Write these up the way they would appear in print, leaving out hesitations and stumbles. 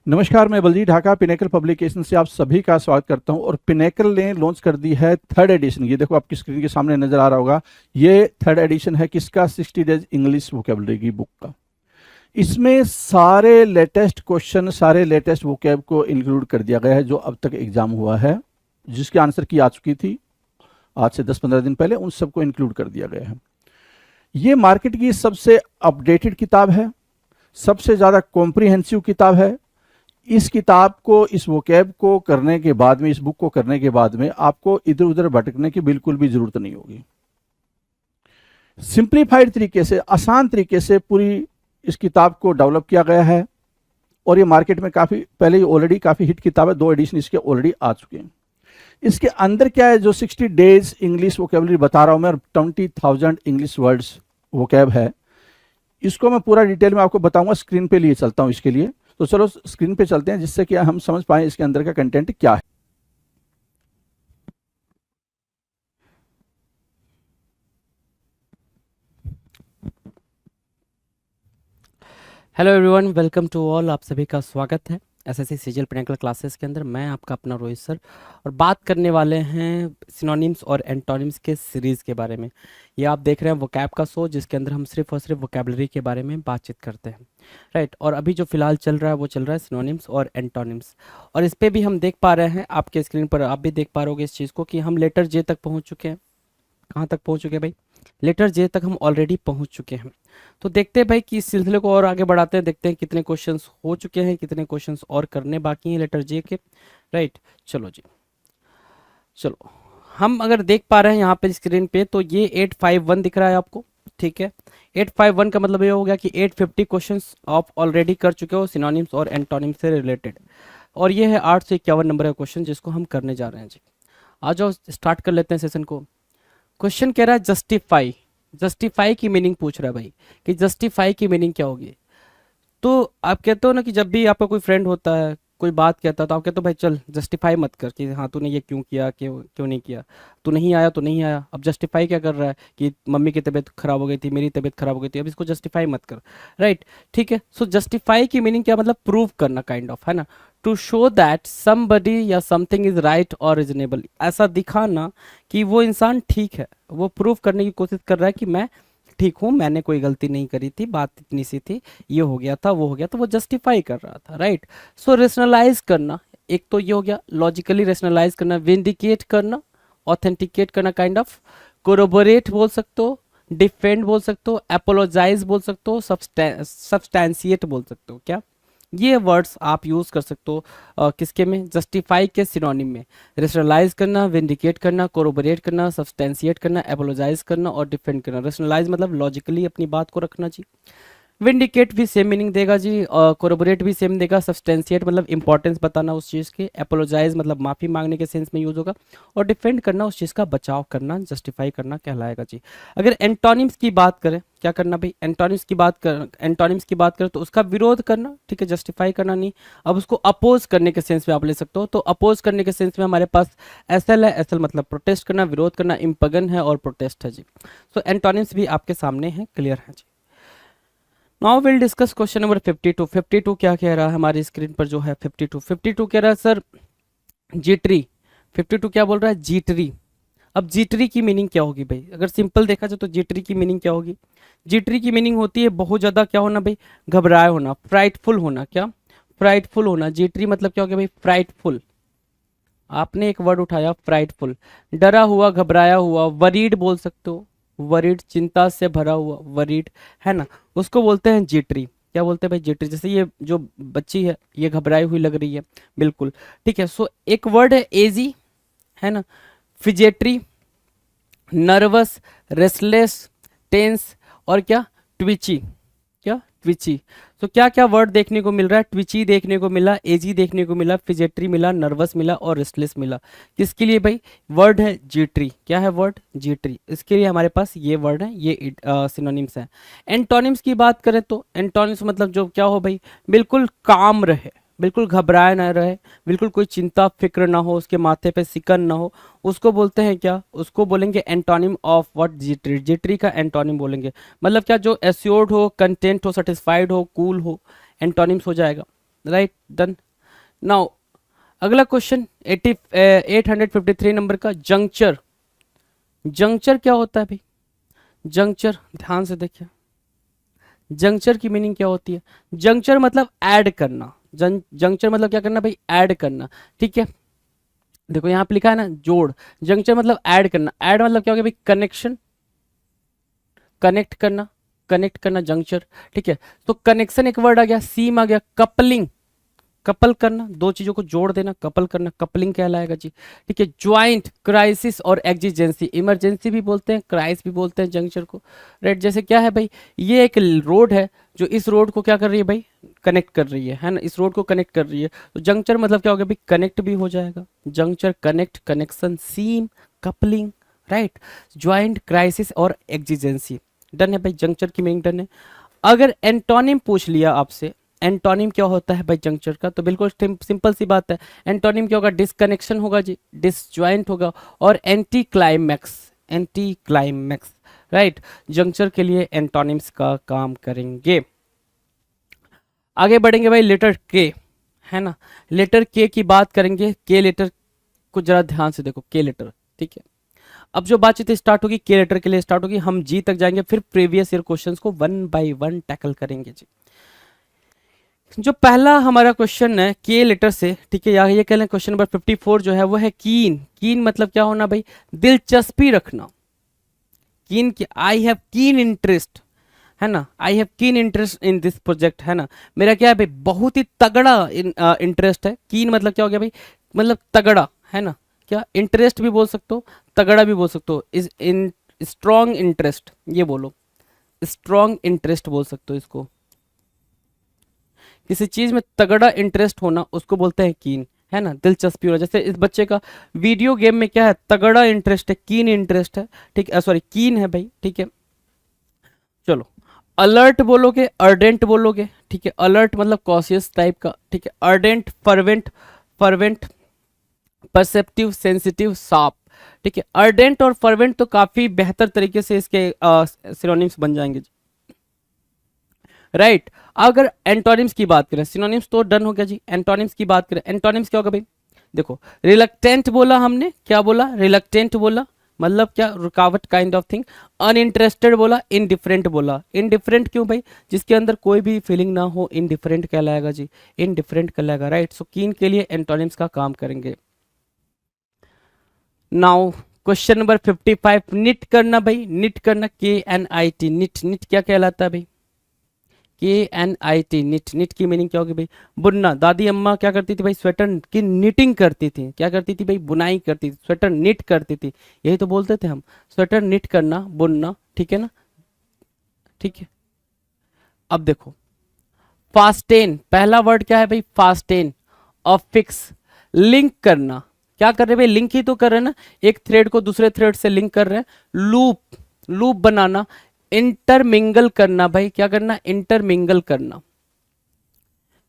नमस्कार, मैं Baljeet Dhaka pinnacle publication से आप सभी का स्वागत करता हूं। और पिनेकल ने लॉन्च कर दी है थर्ड एडिशन। ये देखो आपकी स्क्रीन के सामने नजर आ रहा होगा। ये थर्ड एडिशन है किसका? 60 डेज इंग्लिश वोकेबलरी की बुक का। इसमें सारे लेटेस्ट क्वेश्चन, सारे लेटेस्ट वोकेब को इंक्लूड कर दिया गया है जो अब तक एग्जाम हुआ है, जिसकी आंसर की आ चुकी थी आज से 10-15 दिन पहले, उन सबको इंक्लूड कर दिया गया है। ये मार्केट की सबसे अपडेटेड किताब है, सबसे ज़्यादा कॉम्प्रिहेंसिव किताब है। इस किताब को, इस वोकैब को करने के बाद में, इस बुक को करने के बाद में आपको इधर उधर भटकने की बिल्कुल भी जरूरत नहीं होगी। सिंप्लीफाइड तरीके से, आसान तरीके से पूरी इस किताब को डेवलप किया गया है। और ये मार्केट में काफ़ी पहले ही ऑलरेडी काफ़ी हिट किताब है, 2 एडिशन इसके ऑलरेडी आ चुके हैं। इसके अंदर क्या है, जो 60 डेज इंग्लिश वोकेबलरी बता रहा हूं मैं, 20,000 इंग्लिश वर्ड्स वोकैब है, इसको मैं पूरा डिटेल में आपको बताऊंगा। स्क्रीन पे लिए चलता हूं इसके लिए, तो चलो स्क्रीन पे चलते हैं जिससे कि हम समझ पाए इसके अंदर का कंटेंट क्या है। Hello everyone, welcome to all. आप सभी का स्वागत है एसएससी सीजीएल पिनेकल क्लासेस के अंदर। मैं आपका अपना रोहित सर, और बात करने वाले हैं सिनोनिम्स और एंटोनिम्स के सीरीज़ के बारे में। ये आप देख रहे हैं वोकैब का शो, जिसके अंदर हम सिर्फ और सिर्फ वोकैबलरी के बारे में बातचीत करते हैं, राइट। और अभी जो फिलहाल चल रहा है वो चल रहा है सिनोनिम्स और एंटोनिम्स। और इस पर भी हम देख पा रहे हैं, आपके स्क्रीन पर आप भी देख पा रहे होगे इस चीज़ को, कि हम लेटर जे तक पहुँच चुके हैं। कहाँ तक पहुँच चुके हैं भाई? लेटर जे तक हम ऑलरेडी पहुँच चुके हैं। तो देखते हैं भाई कि इस सिलसिले को और आगे बढ़ाते हैं, देखते हैं कितने क्वेश्चंस हो चुके हैं, कितने क्वेश्चंस और करने बाकी हैं लेटर जे के, राइट। चलो जी, चलो हम अगर देख पा रहे हैं यहाँ पे स्क्रीन पे, तो ये 851 दिख रहा है आपको, ठीक है। 851 का मतलब ये हो गया कि 850 क्वेश्चंस आप ऑलरेडी कर चुके हो सिनोनिम्स और एंटोनिम्स से रिलेटेड। और ये है 8 से 51 नंबर का क्वेश्चन जिसको हम करने जा रहे हैं जी। आ जाओ स्टार्ट कर लेते हैं सेशन को। क्वेश्चन कह रहा है जस्टिफाई। जस्टिफाई की मीनिंग पूछ रहा है भाई, कि जस्टिफाई की मीनिंग क्या होगी। तो आप कहते हो ना कि जब भी आपका कोई फ्रेंड होता है, कोई बात कहता है, तो आप कहते हो भाई चल जस्टिफाई मत कर, कि हाँ तूने ये क्यों किया, क्यों क्यों नहीं किया, तू नहीं आया तो नहीं आया। अब जस्टिफाई क्या कर रहा है कि मम्मी की तबीयत खराब हो गई थी, मेरी तबीयत खराब हो गई थी, अब इसको जस्टिफाई मत कर, राइट। ठीक है, सो जस्टिफाई की मीनिंग क्या, मतलब प्रूव करना, काइंड ऑफ, है ना। टू शो दैट समबडी या समथिंग इज राइट और रिजनेबल, ऐसा दिखाना कि वो इंसान ठीक है। वो प्रूव करने की कोशिश कर रहा है कि मैं ठीक हूँ, मैंने कोई गलती नहीं करी थी, बात इतनी सी थी, ये हो गया था, वो हो गया, तो वो जस्टिफाई कर रहा था, राइट। सो रेशनलाइज करना, एक तो ये हो गया लॉजिकली रेशनलाइज करना, विंडिकेट करना, ऑथेंटिकेट करना, काइंड ऑफ, कोरोबोरेट बोल सकते हो, डिफेंड बोल सकते हो, एपोलोजाइज बोल सकते हो, सब्सटैंशिएट बोल सकते हो। क्या ये वर्ड्स आप यूज कर सकते हो किसके में? जस्टिफाई के सिनोनिम में। रेशनलाइज करना, विंडिकेट करना, कोरोबोरेट करना, सब्सटेंशिएट करना, एपोलोजाइज करना और डिफेंड करना। रेशनलाइज मतलब लॉजिकली अपनी बात को रखना जी। विंडिकेट भी सेम मीनिंग देगा जी, कोरोबोरेट भी सेम देगा। सब्सटेंशिएट मतलब इंपॉर्टेंस बताना उस चीज़ के। एपोलोजाइज मतलब माफ़ी मांगने के सेंस में यूज होगा। और डिफेंड करना, उस चीज़ का बचाव करना, जस्टिफाई करना कहलाएगा जी। अगर एंटोनिम्स की बात करें, क्या करना भाई? एंटोनिम्स की बात करें तो उसका विरोध करना, ठीक है, जस्टिफाई करना नहीं। अब उसको अपोज करने के सेंस में आप ले सकते हो, तो अपोज करने के सेंस में हमारे पास एसएल है। एसएल मतलब प्रोटेस्ट करना, विरोध करना, इम्पगन है और प्रोटेस्ट है जी। सो एंटोनिम्स भी आपके सामने है, क्लियर है जी। Now will discuss question number 52। 52 क्या कह रहा है हमारी स्क्रीन पर जो है? 52 कह रहा है सर जीटरी। 52 क्या बोल रहा है? जीटरी। अब जीटरी की मीनिंग क्या होगी भाई? अगर सिंपल देखा जाए तो जीटरी की मीनिंग क्या होगी? जीटरी की मीनिंग होती है बहुत ज़्यादा क्या होना भाई? घबराए होना, फ्राइटफुल होना। क्या? फ्राइटफुल होना। जीटरी मतलब क्या हो गया भाई? फ्राइटफुल। आपने एक वर्ड उठाया फ्राइटफुल, डरा हुआ, घबराया हुआ, वरीड बोल सकते हो। वरीड, चिंता से भरा हुआ, वरीड, है ना, उसको बोलते हैं जीटरी। क्या बोलते हैं भाई? जीटरी। जैसे ये जो बच्ची है ये घबराई हुई लग रही है, बिल्कुल ठीक है। सो एक वर्ड है एजी, है ना, फिजेटरी, नर्वस, रेस्टलेस, टेंस और क्या? ट्विची। क्या? ट्विची। तो क्या क्या वर्ड देखने को मिल रहा है? ट्विची देखने को मिला, एजी देखने को मिला, फिजेटरी मिला, नर्वस मिला और रेस्टलेस मिला। किसके लिए भाई? वर्ड है जीटरी। क्या है वर्ड? जीटरी। इसके लिए हमारे पास ये वर्ड है, ये सिनोनिम्स है। एंटोनिम्स की बात करें तो एंटोनिम्स मतलब जो क्या हो भाई? बिल्कुल काम रहे, बिल्कुल घबराए ना रहे, बिल्कुल कोई चिंता फिक्र ना हो, उसके माथे पे सिकन ना हो, उसको बोलते हैं क्या? उसको बोलेंगे एंटोनिम ऑफ व्हाट? जीटरी। जीटरी का एंटोनिम बोलेंगे। मतलब क्या? जो एस्योर्ड हो, कंटेंट हो, सेटिस्फाइड हो, कूल हो, एंटोनिम्स हो जाएगा। Right, done. नाउ अगला क्वेश्चन 853 नंबर का, जंक्चर। जंक्चर क्या होता है भाई? जंक्चर ध्यान से देखिए, जंक्चर की मीनिंग क्या होती है? जंक्चर मतलब ऐड करना। जंक्चर मतलब क्या करना भाई? ऐड करना, ठीक है। देखो यहाँ पे लिखा है ना जोड़, जंक्चर मतलब ऐड करना। ऐड मतलब क्या हो गया भाई? कनेक्शन, कनेक्ट करना, कनेक्ट करना, जंक्चर, ठीक है। तो कनेक्शन एक वर्ड आ गया, सीम आ गया, कपलिंग, कपल करना, दो चीजों को जोड़ देना, कपल करना, कपलिंग कहलाएगा जी, ठीक है। ज्वाइंट, क्राइसिस और एक्जिजेंसी, इमरजेंसी भी बोलते हैं, क्राइस भी बोलते हैं जंक्चर को, राइट। जैसे क्या है भाई, ये एक रोड है जो इस रोड को क्या कर रही है भाई? कनेक्ट कर रही है ना, इस रोड को कनेक्ट कर रही है। तो जंक्चर मतलब क्या हो गया भाई? कनेक्ट भी हो जाएगा, जंक्चर, कनेक्ट, कनेक्शन, सीम, कपलिंग, राइट। ज्वाइंट, क्राइसिस और एक्जिजेंसी, डन है भाई, जंक्चर की मीनिंग डन है। अगर एंटोनिम पूछ लिया आपसे, एंटोनिम क्या होता है भाई जंक्चर का, तो बिल्कुल सिंपल सी बात है, एंटोनिम क्या होगा? डिसकनेक्शन होगा जी, डिसजॉइंट होगा, और anti climax, anti climax, right. Juncture के लिए एंटोनिम्स का काम करेंगे। आगे बढ़ेंगे भाई, लेटर के, है ना, लेटर के की बात करेंगे। के लेटर को जरा ध्यान से देखो, के लेटर, ठीक है। अब जो बातचीत स्टार्ट होगी के लेटर के लिए स्टार्ट होगी, हम जी तक जाएंगे, फिर प्रीवियस ईयर क्वेश्चंस को वन बाय वन टैकल करेंगे जी। जो पहला हमारा क्वेश्चन है के लेटर से, ठीक है, या ये कह लें क्वेश्चन नंबर 54 जो है वो है कीन। कीन मतलब क्या होना भाई? दिलचस्पी रखना। कीन की, आई हैव कीन इंटरेस्ट, है ना, I have keen interest in this project, है ना, मेरा क्या है भाई? बहुत ही तगड़ा इंटरेस्ट है। कीन मतलब क्या हो गया भाई? मतलब तगड़ा, है ना, क्या इंटरेस्ट भी बोल सकते हो, तगड़ा भी बोल सकते हो, इज इन स्ट्रॉन्ग इंटरेस्ट, ये बोलो, स्ट्रॉन्ग इंटरेस्ट बोल सकते हो इसको। किसी चीज में तगड़ा इंटरेस्ट होना उसको बोलते हैं कीन, है ना, दिलचस्पी होना। जैसे इस बच्चे का वीडियो गेम में क्या है? तगड़ा इंटरेस्ट है, कीन इंटरेस्ट है, ठीक है, सॉरी कीन है भाई, ठीक है। चलो, अलर्ट बोलोगे, अर्डेंट बोलोगे, ठीक है, अलर्ट मतलब कॉशियस टाइप का, ठीक है, ardent, fervent, fervent, perceptive, sensitive, sharp, ठीक है। अर्डेंट और फर्वेंट तो काफी बेहतर तरीके से इसके सिनोनिम्स बन जाएंगे, राइट। अगर एंटोनिम्स की बात करें, सिनोनिम्स तो डन हो गया जी, एंटोनिम्स की बात करें, एंटोनिम्स क्या होगा भाई? देखो, रिलक्टेंट बोला हमने, क्या बोला? रिलक्टेंट बोला, मतलब क्या? रुकावट काइंड ऑफ थिंग। अनइंटरेस्टेड बोला, इनडिफरेंट बोला। इनडिफरेंट क्यों भाई? जिसके अंदर कोई भी फीलिंग ना हो, इनडिफरेंट कहलाएगा जी, इनडिफरेंट कहलाएगा, राइट। सो कीन के लिए एंटोनिम्स का काम करेंगे। नाउ क्वेश्चन नंबर 55, निट करना भाई, निट करना, KNIT, निट, निट क्या कहलाता है भाई? KNIT, निट, निट की मीनिंग क्या होगी भाई? बुनना। दादी अम्मा क्या करती थी भाई? स्वेटर की निटिंग करती थी, क्या करती थी भाई? बुनाई करती थी, स्वेटर निट करती थी, यही तो बोलते थे हम, स्वेटर निट करना, बुनना, ठीक है ना, ठीक है। अब देखो, फास्टेन, पहला वर्ड क्या है भाई? फास्टेन, अफिक्स, लिंक करना, क्या कर रहे हैं भाई? लिंक ही तो कर रहे हैं ना, एक थ्रेड को दूसरे थ्रेड से लिंक कर रहे हैं। लूप, लूप बनाना। इंटरमिंगल करना भाई, क्या करना? इंटरमिंगल करना,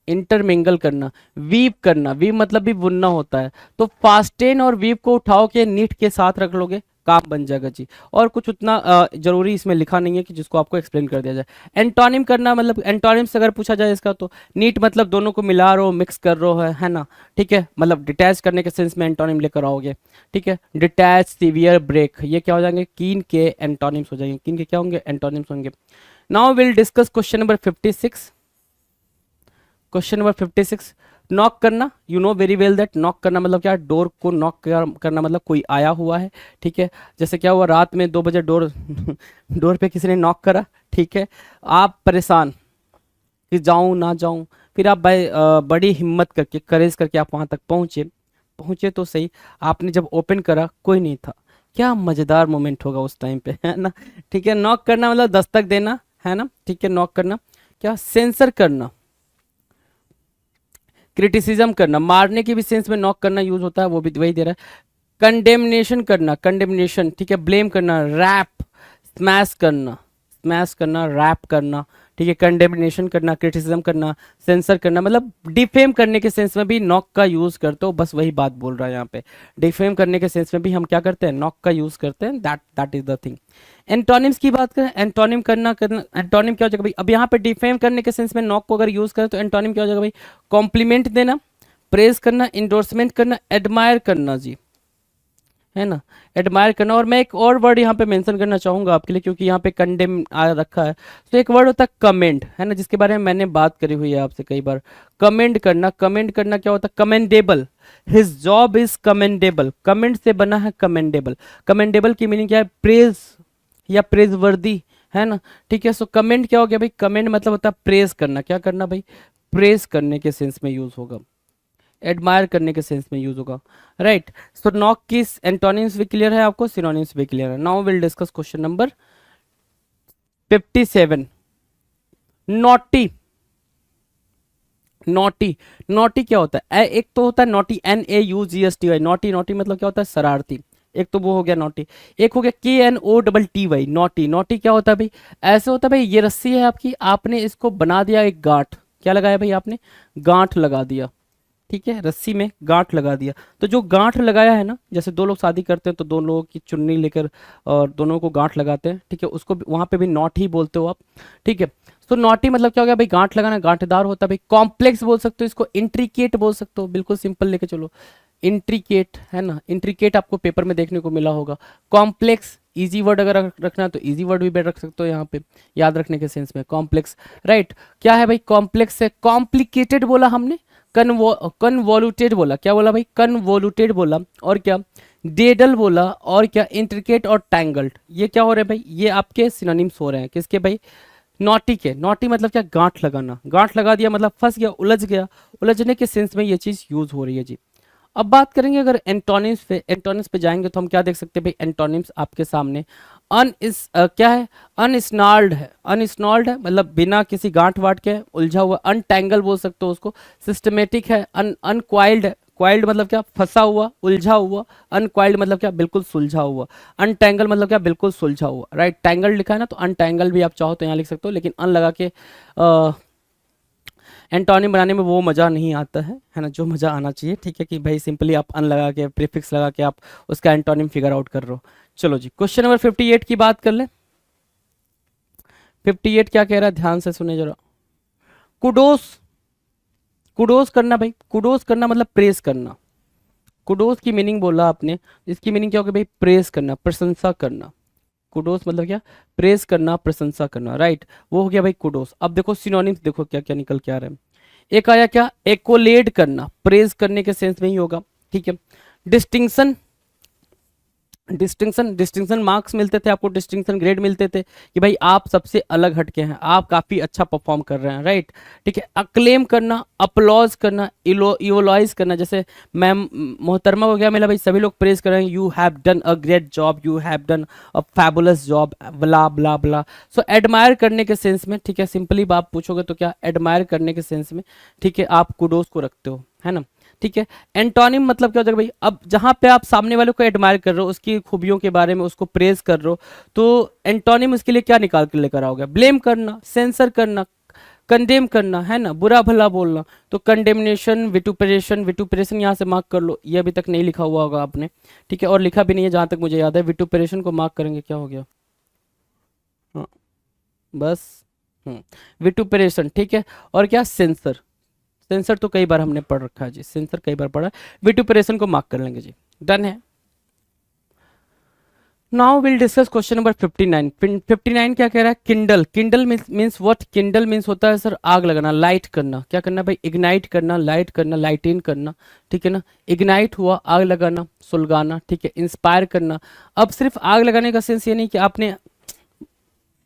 इंटरमिंगल करना। वीव करना, वीव मतलब भी बुनना होता है। तो फास्टेन और वीव को उठाओ के नीट के साथ रख लोगे, काम बन जाएगा जी। और कुछ उतना जरूरी इसमें लिखा नहीं है कि जिसको आपको एक्सप्लेन कर दिया जाए। एंटोनिम करना मतलब, एंटोनिम से अगर पूछा जाए इसका, तो नीट मतलब दोनों को मिला रहे हो, मिक्स कर रहे हो, है ना, ठीक है, मतलब डिटैच करने के सेंस में एंटोनिम लेकर आओगे, ठीक है। डिटैच, सीवियर, ब्रेक, ये क्या हो जाएंगे? कीन के एंटोनिम्स हो जाएंगे, कीन के क्या होंगे? एंटोनिम्स होंगे। Now will discuss question number 56। Question number 56, knock करना। You know very well that knock करना मतलब क्या? डोर को नॉक करना मतलब कोई आया हुआ है, ठीक है। जैसे क्या हुआ, रात में 2 बजे डोर डोर पे किसी ने नॉक करा, ठीक है, आप परेशान कि जाऊं ना जाऊं, फिर आप बड़ी हिम्मत करके, करेज करके आप वहां तक पहुंचे, पहुंचे तो सही, आपने जब ओपन करा कोई नहीं था, क्या मजेदार मोमेंट होगा उस टाइम पे, है ना, ठीक है। नॉक करना मतलब दस्तक देना, है ना, ठीक है। नॉक करना क्या? सेंसर करना, क्रिटिसिज्म करना, मारने की भी सेंस में नॉक करना यूज होता है, वो भी वही दे रहा है। कंडेमनेशन करना, कंडेमनेशन, ठीक है। ब्लेम करना, रैप, स्मैश करना, स्मैश करना, रैप करना, ठीक है, कंडेमिनेशन करना, क्रिटिसिज्म करना, सेंसर करना, मतलब डिफेम करने के सेंस में भी नॉक का यूज करते हो, बस वही बात बोल रहा है यहाँ पे। डिफेम करने के सेंस में भी हम क्या करते हैं, नॉक का यूज करते हैं, that is the thing. Antonyms की बात करें, एंटोनिम करना एंटोनिम क्या हो जाएगा भाई, अब यहाँ पे डिफेम करने के सेंस में नॉक को अगर यूज करें तो एंटोनिम क्या हो जाएगा भाई, कॉम्प्लीमेंट देना, प्रेज करना, इंडोर्समेंट करना, एडमायर करना जी, है ना, एडमायर करना। और मैं एक और वर्ड यहाँ पे मेंशन करना चाहूंगा आपके लिए, क्योंकि यहाँ पे कंडेम आ रखा है, तो एक वर्ड होता है कमेंड, है ना, जिसके बारे में मैंने बात करी हुई है आपसे कई बार। कमेंड करना, कमेंड करना क्या होता है, commendable, his job is commendable, commend से बना है कमेंडेबल। कमेंडेबल की मीनिंग क्या है, प्रेज या प्रेज वर्दी, है ना, ठीक है। सो कमेंड क्या हो गया भाई, कमेंड मतलब होता है प्रेज करना, क्या करना भाई, प्रेज करने के सेंस में यूज होगा, एडमायर करने के सेंस में यूज होगा, राइट। सो नॉक की एंटोनिम्स भी क्लियर है आपको, सिनोनिम्स भी क्लियर है। Now will discuss question number 57। Naughty, naughty, naughty क्या होता है, एक तो होता है नॉटी, NAUGSTY, नॉटी, नॉटी मतलब क्या होता है, शरारती, एक तो वो हो गया नॉटी। एक हो गया KNOTTY, नॉटी, नॉटी क्या होता है भाई, ऐसे होता है भाई, ये रस्सी है आपकी, आपने इसको बना दिया एक गांठ, क्या लगाया भाई आपने, गांठ लगा दिया, ठीक है, रस्सी में गांठ लगा दिया। तो जो गांठ लगाया है ना, जैसे दो लोग शादी करते हैं तो दो लोगों की चुन्नी लेकर और दोनों को गांठ लगाते हैं, ठीक है, उसको वहां पे भी नॉट ही बोलते हो आप, ठीक है। तो नॉटी मतलब क्या हो गया भाई, गांठ लगाना, गांठदार होता है भाई। कॉम्प्लेक्स बोल सकते हो इसको, इंट्रिकेट बोल सकते हो, बिल्कुल सिंपल लेके चलो, इंट्रिकेट, है ना, इंट्रिकेट आपको पेपर में देखने को मिला होगा। कॉम्प्लेक्स, इजी वर्ड अगर रखना है तो इजी वर्ड भी रख सकते हो यहाँ पे, याद रखने के सेंस में, कॉम्प्लेक्स, राइट। क्या है भाई, कॉम्प्लेक्स से कॉम्प्लिकेटेड बोला हमने, कन्वोल्यूटेड बोला, क्या बोला भाई, कन्वोल्यूटेड बोला, और क्या डेडल बोला, और क्या इंट्रिकेट और टैंगल्ड। ये क्या हो रहे हैं भाई, ये आपके सिनोनिम्स हो रहे हैं, किसके भाई, नॉटी के। नॉटी मतलब क्या, गांठ लगाना, गांठ लगा दिया मतलब फंस गया, उलझ गया, उलझने के सेंस में ये चीज यूज हो रही है जी। अब बात करेंगे अगर एंटोनिम्स पे, एंटोनिम्स पे जाएंगे तो हम क्या देख सकते हैं भाई, एंटोनिम्स आपके सामने क्या है, अनस्नॉल्ड है, अनस्नॉल्ड है मतलब बिना किसी गांठ वाट के, उलझा हुआ, अनटैंगल बोल सकते हो उसको, सिस्टमेटिक है, अनक्वाइल्ड है, क्वाइल्ड मतलब क्या, फंसा हुआ, उलझा हुआ, अनक्वाइल्ड मतलब क्या, बिल्कुल सुलझा हुआ, अनटैंगल मतलब क्या, बिल्कुल सुलझा हुआ, राइट। टैंगल लिखा है ना, तो अनटैंगल भी आप चाहो तो यहाँ लिख सकते हो, लेकिन अन लगा के एंटोनिम बनाने में वो मज़ा नहीं आता है ना, जो मज़ा आना चाहिए, ठीक है, कि भाई सिंपली आप अन लगा के, प्रीफिक्स लगा के आप उसका एंटोनिम फिगर आउट कर रहे हो। चलो जी, क्वेश्चन नंबर 58 की बात कर ले। 58 क्या कह रहा है, ध्यान से सुने जरा। कुडोस, कुडोस करना भाई, कुडोस करना मतलब प्रेस करना। कुडोस की मीनिंग बोला आपने, इसकी मीनिंग क्या होगी भाई, प्रेस करना, प्रशंसा करना। कुडोस मतलब क्या, प्रेस करना, प्रशंसा करना, राइट, वो हो गया भाई कुडोस। अब देखो सिनोनिम्स, देखो क्या क्या निकल के आ रहा है। एक आया क्या, एकोलेड करना, प्रेज करने के सेंस में ही होगा, ठीक है। डिस्टिंक्शन, डिस्टिंक्शन, डिस्टिंक्शन मार्क्स मिलते थे आपको, डिस्टिंक्शन ग्रेड मिलते थे कि भाई आप सबसे अलग हटके हैं, आप काफी अच्छा परफॉर्म कर रहे हैं, राइट, ठीक है। अक्लेम करना, अपलॉज करना, इवोलाइज करना, जैसे मैम मोहतरमा को क्या मिला भाई, सभी लोग प्रेज कर रहे हैं, you have done a great job, you have done a fabulous job, blah blah blah. So admire करने के सेंस में, ठीक है, सिंपली आप पूछोगे तो क्या, एडमायर करने के सेंस में, ठीक है, आप कुडोस को रखते हो, है ना, ठीक है। एंटोनिम मतलब क्या हो जाएगा भाई, अब जहां पे आप सामने वाले को एडमायर कर रहे हो, उसकी खूबियों के बारे में उसको प्रेज कर रहे हो, तो एंटोनिम उसके लिए क्या निकाल कर लेकर आओगे, ब्लेम करना, सेंसर करना, कंडेम करना, है ना, बुरा भला बोलना। तो कंडेमनेशन, विटुपरेशन, विटुपरेशन यहाँ से मार्क कर लो, ये अभी तक नहीं लिखा हुआ होगा आपने, ठीक है, और लिखा भी नहीं है जहां तक मुझे याद है। विटुपरेशन को मार्क करेंगे, क्या हो गया, हाँ बस, विटुपरेशन, ठीक है। और क्या, सेंसर, सेंसर तो कई बार हमने पढ़ रखा है जी, सेंसर कई बार पढ़ा है। विटुपरेशन को मार्क कर लेंगे जी, डन है। Now will discuss question number 59। 59 क्या कह रहा है, Kindle, Kindle means what, Kindle means होता है सर आग लगाना, लाइट करना, क्या करना भाई, इग्नाइट करना, लाइट करना, लाइटिन करना, ठीक है ना। इग्नाइट हुआ, आग लगाना, सुलगाना, ठीक है। इंस्पायर करना, अब सिर्फ आग लगाने का सेंस ये नहीं कि आपने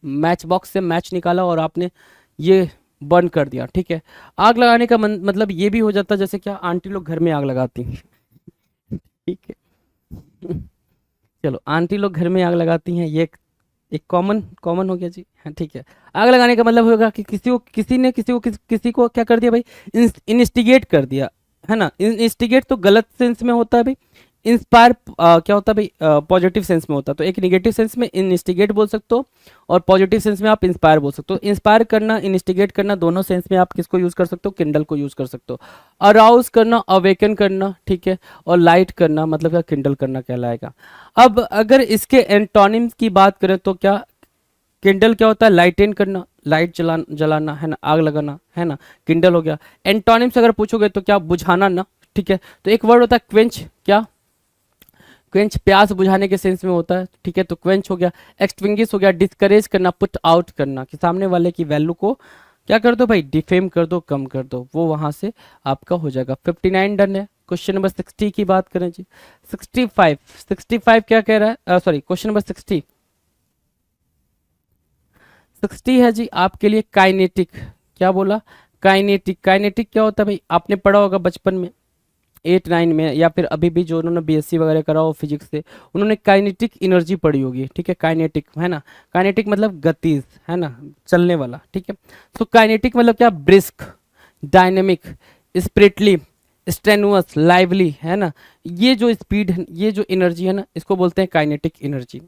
मैच बॉक्स से मैच निकाला और आपने ये बर्न कर दिया, ठीक है। आग लगाने का मतलब ये भी हो जाता है, जैसे क्या आंटी लोग घर में आग लगाती हैं, ठीक है, चलो आंटी लोग घर में आग लगाती हैं, ये एक कॉमन कॉमन हो गया जी, हाँ ठीक है। आग लगाने का मतलब होगा कि किसी को क्या कर दिया भाई, इंस्टिगेट कर दिया, है ना। इंस्टिगेट तो गलत सेंस में होता है भाई, इंस्पायर क्या होता है भाई, पॉजिटिव सेंस में होता है, तो एक निगेटिव सेंस में इनस्टिगेट बोल सकते हो और पॉजिटिव सेंस में आप इंस्पायर बोल सकते हो। इंस्पायर करना, इनस्टिगेट करना, दोनों सेंस में आप किसको यूज कर सकते हो, किंडल को यूज कर सकते हो। अराउज करना, अवेकन करना, ठीक है, और लाइट करना मतलब क्या, किंडल करना कहलाएगा। अब अगर इसके एंटोनिम्स की बात करें तो क्या, किंडल क्या होता है, लाइटेन करना, लाइट जलाना है ना, आग लगाना है ना, किंडल हो गया। एंटोनिम्स अगर पूछोगे तो क्या, बुझाना ना, ठीक है। तो एक वर्ड होता है क्वेंच, क्या, क्वेंच प्यास बुझाने के सेंस में होता है, ठीक है, तो क्वेंच हो गया। एक्सटिंग्विश हो गया, डिस्करेज करना, पुट आउट करना, कि सामने वाले की वैल्यू को क्या कर दो भाई, डिफेम कर दो, कम कर दो, वो वहां से आपका हो जाएगा। 59 डन है। क्वेश्चन नंबर 60 की बात करें जी, 65 क्या कह रहा है, सॉरी क्वेश्चन नंबर 60 है जी आपके लिए काइनेटिक। क्या बोला, काइनेटिक। काइनेटिक क्या होता है भाई, आपने पढ़ा होगा बचपन में 8 9 में, या फिर अभी भी जो उन्होंने बीएससी वगैरह करा हो फिजिक्स से, उन्होंने काइनेटिक एनर्जी पढ़ी होगी, ठीक है, काइनेटिक है ना। काइनेटिक मतलब गतिज है ना, चलने वाला, ठीक है। तो काइनेटिक मतलब क्या, ब्रिस्क, डायनेमिक, स्पिरिटली, स्ट्रेनुअस, लाइवली है ना। ये जो स्पीड है, ये जो एनर्जी है ना, इसको बोलते हैं काइनेटिक एनर्जी,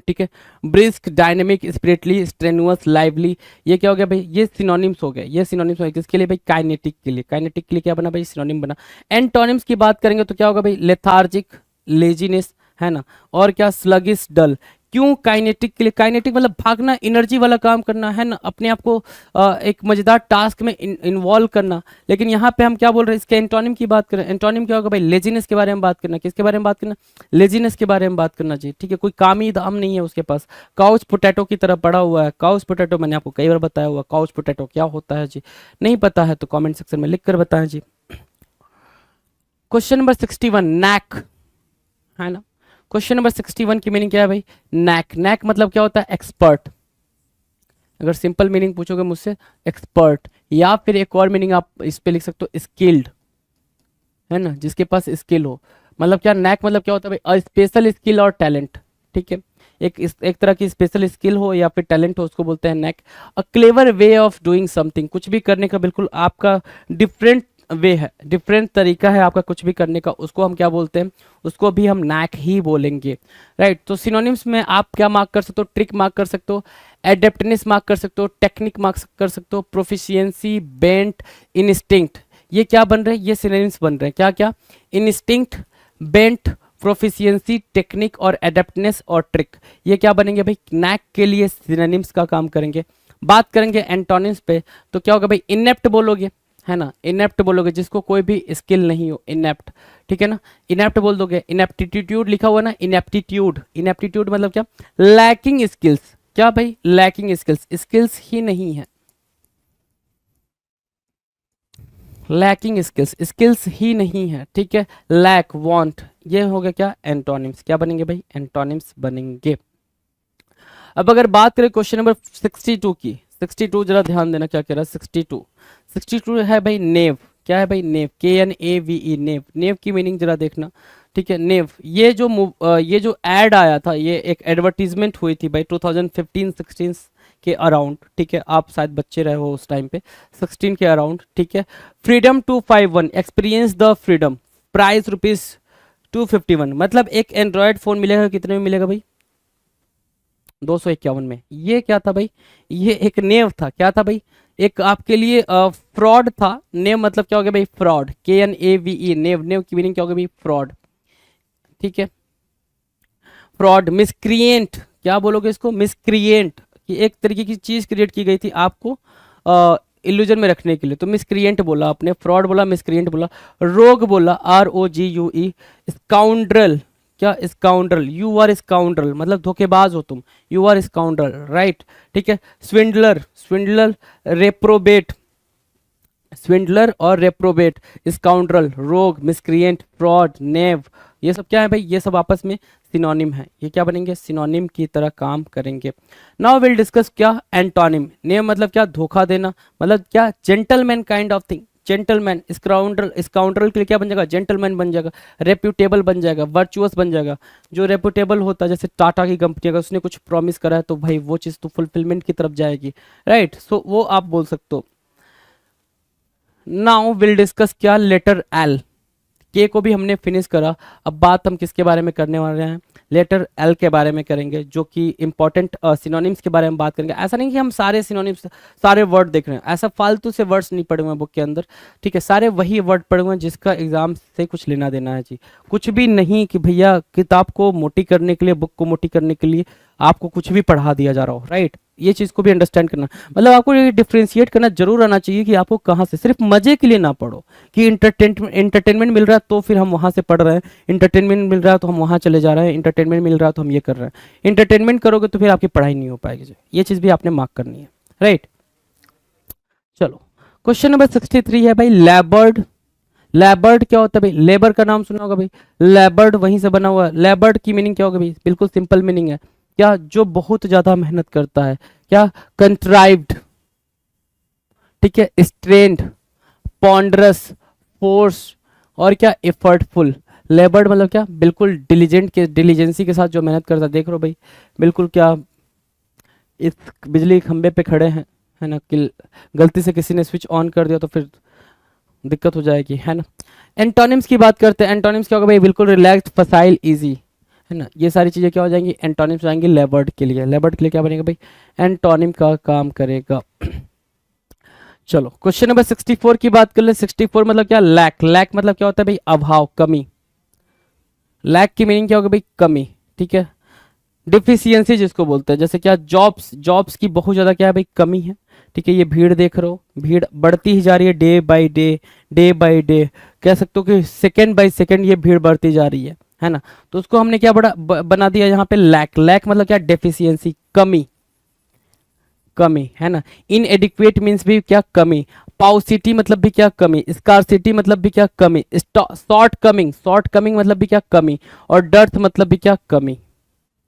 ठीक है। ब्रिस्क, डायनेमिक, स्पिरिटली, स्ट्रेनुअस, लाइवली, ये क्या हो गया भाई, ये सिनोनिम्स हो गए, ये सिनोनिम्स हो गए किसके लिए भाई, काइनेटिक के लिए। काइनेटिक के लिए क्या बना भाई, सिनोनिम बना। एंटोनिम्स की बात करेंगे तो क्या होगा भाई, लेथार्जिक, लेजीनेस है ना, और क्या, स्लगिश, डल। क्यों काइनेटिक के लिए, काइनेटिक मतलब भागना, एनर्जी वाला काम करना है ना, अपने आप को एक मजेदार टास्क में इन्वॉल्व करना। लेकिन यहाँ पे हम क्या बोल रहे हैं, इसके एंटोनिम की बात करें, एंटोनिम क्या होगा भाई, लेजीनेस के बारे में बात करना। किसके बारे में बात करना, लेजीनेस के बारे में बात करना चाहिए, ठीक है। कोई काम ही दाम नहीं है उसके पास, काउच पोटैटो की तरह पड़ा हुआ है। काउच पोटैटो मैंने आपको कई बार बताया हुआ, काउच पोटैटो क्या होता है जी, नहीं पता है तो कमेंट सेक्शन में लिख कर बताएं जी। क्वेश्चन नंबर 61, नैक है ना। क्वेश्चन नंबर 61 की मीनिंग क्या है भाई, नैक। नैक मतलब क्या होता है, एक्सपर्ट। अगर सिंपल मीनिंग पूछोगे मुझसे, एक्सपर्ट, या फिर एक और मीनिंग आप इस पे लिख सकते हो, स्किल्ड है ना, जिसके पास स्किल हो। मतलब क्या, नैक मतलब क्या होता है भाई, स्पेशल स्किल और टैलेंट, ठीक है। एक तरह की स्पेशल स्किल हो या फिर टैलेंट हो, उसको बोलते हैं knack. A clever way of doing something, कुछ भी करने का बिल्कुल आपका डिफरेंट वे है, डिफरेंट तरीका है आपका कुछ भी करने का, उसको हम क्या बोलते हैं, उसको भी हम नैक ही बोलेंगे, राइट। तो सिनोनिम्स में आप क्या मार्क कर सकते हो, ट्रिक मार्क कर सकते हो, एडेप्टनेस मार्क कर सकते हो, टेक्निक मार्क कर सकते हो, प्रोफिशिएंसी, बेंट, इंस्टिंक्ट। ये क्या बन रहे हैं, ये सिनोनिम्स बन रहे हैं, क्या क्या, इंस्टिंक्ट, बेंट, प्रोफिशिएंसी, टेक्निक और एडेप्टनेस और ट्रिक, ये क्या बनेंगे भाई, नैक के लिए सिनोनिम्स का काम करेंगे। बात करेंगे एंटोनिम्स पे, तो क्या होगा भाई, इनेप्ट बोलोगे है ना, इनेप्ट बोलोगे जिसको कोई भी स्किल नहीं हो, इनेप्ट, ठीक है ना, इनेप्ट बोल दोगे। इनेप्टीट्यूड लिखा हुआ ना, इनेप्टीट्यूड, इनेप्टीट्यूड मतलब क्या, लैकिंग स्किल्स, क्या भाई, लैकिंग स्किल्स, स्किल्स ही नहीं है, लैकिंग स्किल्स, स्किल्स ही नहीं है, ठीक है। लैक, वांट, ये हो गया क्या, एंटोनिम्स। क्या बनेंगे भाई, एंटोनिम्स बनेंगे। अब अगर बात करें क्वेश्चन नंबर 62 की, 62 जरा ध्यान देना क्या कह रहा है, 62 है भाई, नेव। क्या है भाई, नेव, KNAVE, नेव। नेव की मीनिंग जरा देखना, ठीक है। नेव, ये जो एड आया था, ये एक एडवर्टीजमेंट हुई थी भाई 2015-16 के अराउंड, ठीक है। आप शायद बच्चे रहे हो उस टाइम पे, 16 के अराउंड, ठीक है। Freedom 251, experience the freedom, price ₹251, मतलब एक एंड्रॉयड फोन मिलेगा, कितने में मिलेगा भाई, 251 में। ये क्या था भाई, ये एक नेव था, क्या था भाई, एक आपके लिए फ्रॉड था। नेव मतलब क्या हो गया भाई, फ्रॉड, KNAVE, नेव। नेव की मीनिंग क्या हो गया भाई, फ्रॉड, ठीक है। फ्रॉड, मिसक्रिएंट, क्या बोलोगे इसको, मिसक्रिएंट, कि एक तरीके की चीज क्रिएट की गई थी आपको इल्यूजन में रखने के लिए, तो मिसक्रिएंट बोला आपने, फ्रॉड बोला, मिसक्रिएंट बोला। रोग बोला, ROGUE। स्काउंड्रल, क्या, स्काउंड्रल, यू आर स्काउंड्रल मतलब धोखेबाज हो तुम, यू आर स्काउंड्रल, राइट, ठीक है। स्विंडलर, स्विंडलर, रेप्रोबेट, स्विंडलर और रेप्रोबेट, स्काउंड्रल, रोग, मिसक्रिएंट, फ्रॉड, नेव, ये सब क्या है भाई, ये सब आपस में सिनोनिम है, ये क्या बनेंगे, सिनोनिम की तरह काम करेंगे। नाउ विल डिस्कस क्या, एंटोनिम। नेम मतलब क्या, धोखा देना, मतलब क्या, gentleman kind of thing, gentleman. Scoundrel, scoundrel के लिए क्या बन जाएगा, जेंटलमैन बन जाएगा। रेप्यूटेबल बन जाएगा, वर्चुअस बन जाएगा। जो रेप्यूटेबल होता है, जैसे टाटा की कंपनी, अगर उसने कुछ प्रॉमिस करा है तो भाई वो चीज़ तो फुलफिलमेंट की तरफ जाएगी, राइट। सो वो आप बोल सकते हो। नाउ विल डिस्कस क्या, लेटर एल। के को भी हमने फिनिश करा। अब बात हम किसके बारे में करने वाले हैं, लेटर एल के बारे में करेंगे, जो कि इंपॉर्टेंट सिनोनिम्स के बारे में बात करेंगे। ऐसा नहीं कि हम सारे सिनोनिम्स सारे वर्ड देख रहे हैं, ऐसा फालतू से वर्ड्स नहीं पढ़े हुए हैं बुक के अंदर, ठीक है। सारे वही वर्ड पढ़े हुए हैं जिसका एग्जाम से कुछ लेना देना है जी। कुछ भी नहीं कि भैया किताब को मोटी करने के लिए, बुक को मोटी करने के लिए आपको कुछ भी पढ़ा दिया जा रहा हो, राइट। ये चीज़ को भी अंडरस्टैंड करना, मतलब आपको ये डिफ्रेंशिएट करना जरूर आना चाहिए कि आपको कहाँ से, सिर्फ मजे के लिए ना पढ़ो कि इंटरटेनमेंट मिल रहा है तो फिर हम वहाँ से पढ़ रहे हैं, इंटरटेनमेंट मिल रहा है तो हम वहाँ चले जा रहे हैं, इंटरटेनमेंट मिल रहा है तो हम ये कर रहे हैं। इंटरटेनमेंट करोगे तो फिर आपकी पढ़ाई नहीं हो पाएगी जी। ये चीज़ भी आपने मार्क करनी है, राइट। चलो क्वेश्चन नंबर 63 है भाई, लैबर्ड। लैबर्ड क्या होता है भाई, लेबर का नाम सुना होगा भाई, लैबर्ड वहीं से बना हुआ है। लैबर्ड की मीनिंग क्या होगा भाई, बिल्कुल सिंपल मीनिंग है, क्या जो बहुत ज्यादा मेहनत करता है, क्या कंट्राइव्ड, ठीक है, स्ट्रेन्ड, पॉन्डरस, फोर्स और क्या एफर्टफुल। लेबर्ड मतलब क्या, बिल्कुल डिलीजेंट के डिलीजेंसी के साथ जो मेहनत करता है। देख लो भाई, बिल्कुल क्या इस बिजली के खंबे पे खड़े हैं, है ना, कि गलती से किसी ने स्विच ऑन कर दिया तो फिर दिक्कत हो जाएगी, है ना। एंटोनिम्स की बात करते हैं, एंटोनिम्स क्या होगा भाई, बिल्कुल रिलैक्स्ड, फसाइल, इजी, है ना। ये सारी चीज़ें क्या हो जाएंगी, एंटोनिम्स हो जाएंगी लेबर्ड के लिए। लेबर्ड के लिए क्या बनेगा भाई, एंटोनिम का काम करेगा। चलो क्वेश्चन नंबर 64 की बात कर ले। 64 मतलब क्या, लैक। लैक मतलब क्या होता है भाई, अभाव, कमी। लैक की मीनिंग क्या होगा भाई, कमी, ठीक है। डिफिशियंसी जिसको बोलते हैं, जैसे क्या जॉब्स, जॉब्स की बहुत ज़्यादा क्या है भाई, कमी है, ठीक है। ये भीड़ देख रहे हो, भीड़ बढ़ती ही जा रही है day by day, day by day, कह सकते हो कि सेकेंड बाय सेकेंड ये भीड़ बढ़ती जा रही है ना। तो उसको हमने क्या बना दिया यहाँ पे लैक। लैक मतलब क्या, डेफिशिएंसी, कमी, कमी, है ना। इनएडिक्वेट मीन्स भी क्या, कमी। पाउसिटी मतलब भी क्या, कमी। स्कारसिटी मतलब भी क्या, कमी। शॉर्ट कमिंग, शॉर्ट कमिंग मतलब भी क्या, कमी। और डर्थ मतलब भी क्या, कमी,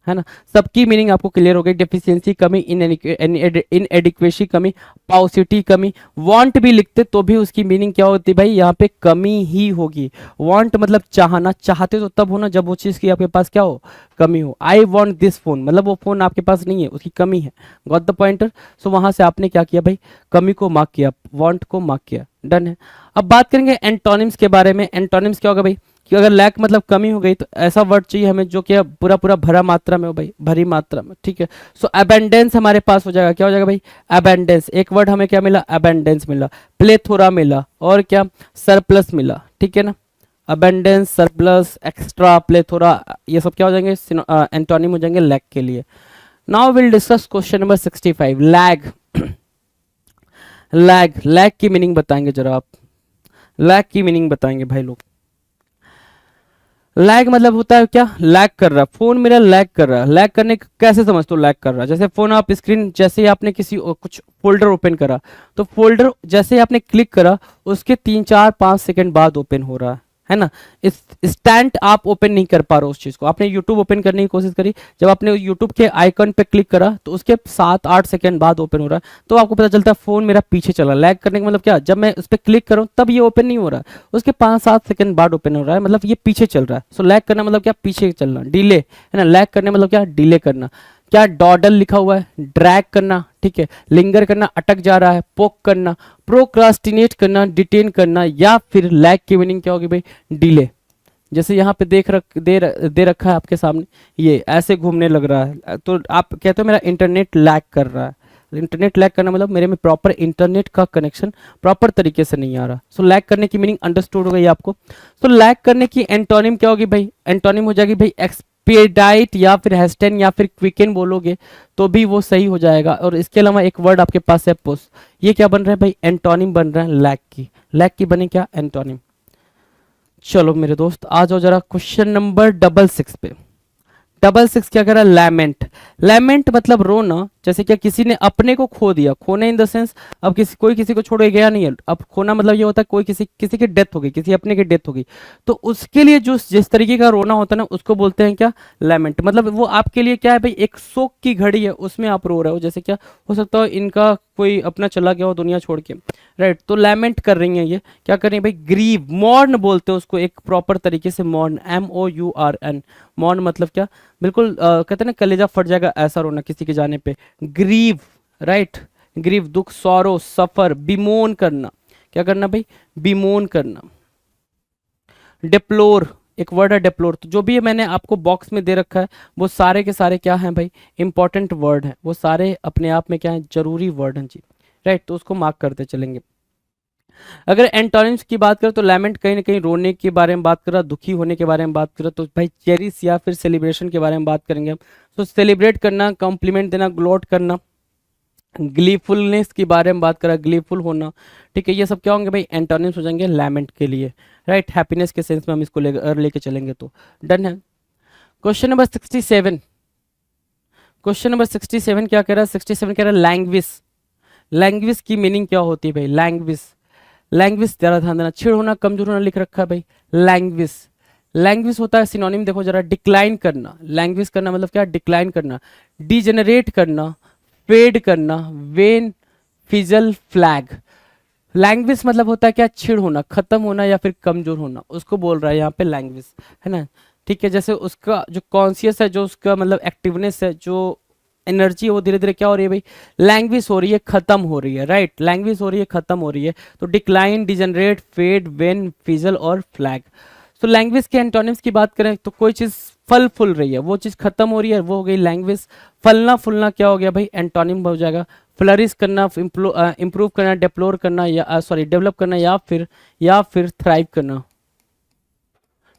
है ना। सबकी मीनिंग आपको क्लियर हो गई। डेफिशिएंसी कमी, इनएडिक्वेसी कमी, पाउसिटी कमी। वांट भी लिखते तो भी उसकी मीनिंग क्या होती है भाई, यहाँ पे कमी ही होगी। वांट मतलब चाहना, चाहते तो तब हो ना जब वो चीज़ की आपके पास क्या हो, कमी हो। आई वॉन्ट दिस फोन मतलब वो फोन आपके पास नहीं है, उसकी कमी है। Got the pointer. सो वहां से आपने क्या किया भाई, कमी को मार्क किया, वांट को मार्क किया, डन है। अब बात करेंगे एंटोनिम्स के बारे में। एंटोनिम्स क्या होगा भाई, कि अगर लैक मतलब कमी हो गई तो ऐसा वर्ड चाहिए हमें जो कि पूरा पूरा भरा मात्रा में हो भाई, भरी मात्रा में, ठीक है। सो अबेंडेंस हमारे पास हो जाएगा, क्या हो जाएगा भाई, अबेंडेंस। एक वर्ड हमें क्या मिला, अबेंडेंस मिला। प्लेथोरा मिला और क्या, सरप्लस मिला, ठीक है ना। अबेंडेंस, सरप्लस, एक्स्ट्रा, प्लेथोरा, ये सब क्या हो जाएंगे, एंटोनिम हो जाएंगे लैक के लिए। Now will discuss question number 65, lag. Lag, lag की मीनिंग बताएंगे जरा आप, लैग की मीनिंग बताएंगे भाई लोग। लैग मतलब होता है क्या, लैग कर रहा है फोन मेरा, लैग कर रहा है। लैग करने कैसे समझते हो लैग कर रहा है, जैसे फोन आप स्क्रीन, जैसे ही आपने किसी कुछ फोल्डर ओपन करा तो फोल्डर जैसे ही आपने क्लिक करा उसके 3 4 5 सेकंड बाद ओपन हो रहा है ना। इस इंस्टेंट आप ओपन नहीं कर पा रहे हो उस चीज को। आपने यूट्यूब ओपन करने की कोशिश करी, जब आपने यूट्यूब के आइकन पे क्लिक करा तो उसके 7 8 सेकंड बाद ओपन हो रहा है, तो आपको पता चलता है फोन मेरा पीछे चला। लैग करने का मतलब क्या, जब मैं उस पर क्लिक करूं तब ये ओपन नहीं हो रहा है, उसके 5 7 सेकंड बाद ओपन हो रहा है, मतलब ये पीछे चल रहा है। सो लैग करना मतलब क्या, पीछे चलना, डिले, है ना। लैग करने मतलब क्या, डिले करना। क्या डॉडल लिखा हुआ है, ड्रैग करना, ठीक है। लिंगर करना, अटक जा रहा है। पोक करना, प्रोक्रास्टिनेट करना, डिटेन करना। या फिर लैग की मीनिंग क्या होगी भाई, डिले। जैसे यहाँ पे दे रखा है आपके सामने, ये ऐसे घूमने लग रहा है तो आप कहते हो मेरा इंटरनेट लैग कर रहा है। इंटरनेट लैग करना मतलब मेरे में प्रॉपर इंटरनेट का कनेक्शन प्रॉपर तरीके से नहीं आ रहा। सो लैग करने की मीनिंग अंडरस्टूड हो गई आपको। सो लैग करने की एंटोनिम क्या होगी भाई, एंटोनिम हो जाएगी भाई एक्सपीडाइट या फिर हेस्टेन या फिर क्विकन बोलोगे तो भी वो सही हो जाएगा। और इसके अलावा एक वर्ड आपके पास है पुश, ये क्या बन रहा है भाई, एंटोनिम बन रहा है लैग की। लैग की बने क्या, एंटोनिम। चलो मेरे दोस्त आ जाओ जरा क्वेश्चन नंबर 66 पे। 66 क्या करा, लैमेंट। लैमेंट मतलब रोना, जैसे क्या किसी ने अपने को खो दिया। खोने इन द सेंस अब कोई किसी को छोड़ के गया नहीं है। अब खोना मतलब ये होता है कोई किसी की डेथ हो गई, किसी अपने की डेथ हो गई, तो उसके लिए जो जिस तरीके का रोना होता है ना उसको बोलते हैं क्या, लैमेंट। मतलब वो आपके लिए क्या है भाई, एक शोक की घड़ी है, उसमें आप रो रहे हो। जैसे क्या हो सकता है इनका कोई अपना चला गया हो दुनिया छोड़ के, राइट। तो लैमेंट कर रही हैं, ये क्या कर रही है भाई, ग्रीव। मॉर्न बोलते हैं उसको एक प्रॉपर तरीके से, मॉर्न, MOURN। मॉर्न मतलब क्या, बिल्कुल कहते हैं ना कलेजा फट जाएगा ऐसा रोना किसी के जाने पे। ग्रीव, राइट, ग्रीव, दुख, सॉरो, सफर, बिमोन करना। क्या करना भाई, बिमोन करना। डिप्लोर, एक वर्ड है डिप्लोर। तो जो भी मैंने आपको बॉक्स में दे रखा है वो सारे के सारे क्या हैं भाई, इंपॉर्टेंट वर्ड हैं, वो सारे अपने आप में क्या है, जरूरी वर्ड हैं जी, राइट। तो उसको मार्क करते चलेंगे। अगर एंटोनिम्स की बात करें तो लैमेंट कहीं ना कहीं रोने के बारे में बात कर रहा, दुखी होने के बारे में बात कर रहा, तो भाई चेरिस या फिर सेलिब्रेशन के बारे में बात करेंगे हम। तो सेलिब्रेट करना, कॉम्प्लीमेंट देना, ग्लोट करना, ग्लीफुलनेस के बारे में बात करा, ग्लीफुल होना, ठीक है, ये सब क्या होंगे भाई, एंटोनिम्स हो जाएंगे लैमेंट के लिए, राइट। हैप्पीनेस के सेंस में हम इसको लेके चलेंगे तो डन है। क्वेश्चन नंबर 67, क्वेश्चन नंबर 67 क्या कह रहा है, 67 कह रहा है लैंग्वेज। लैंग्वेज की मीनिंग क्या होती है भाई, लैंग्वेज, लैंग्वेज जरा ध्यान देना, छिड़ होना, कमजोर होना लिख रखा है भाई, लैंग्वेज। लैंग्वेज होता है सिनोनिम, देखो जरा, डिक्लाइन करना, लैंग्वेज करना मतलब क्या, डिक्लाइन करना, डिजेनरेट करना, फेड करना, वेन, फिजल, फ्लैग। लैंग्वेज मतलब होता है क्या, छिड़ होना, खत्म होना या फिर कमजोर होना, उसको बोल रहा है यहाँ पे लैंग्वेज, है ना, ठीक है। जैसे उसका जो कॉन्शियस है, जो उसका मतलब एक्टिवनेस है, जो एनर्जी है, वो धीरे धीरे क्या हो रही है भाई, लैंग्वेज हो रही है, खत्म हो रही है, राइट। लैंग्वेज हो रही है, खत्म हो रही है। तो decline, degenerate, fade, wane, fizzle और फ्लैग। तो लैंग्वेज के एंटोनिम्स की बात करें तो कोई चीज फल फूल रही है, वो चीज खत्म हो रही है, वो हो गई लैंग्वेज। फलना फूलना क्या हो गया भाई, एंटोनिम हो जाएगा। फ्लरिश करना, इंप्रूव करना, डेप्लोर करना, या सॉरी डेवलप करना, या फिर थ्राइव करना,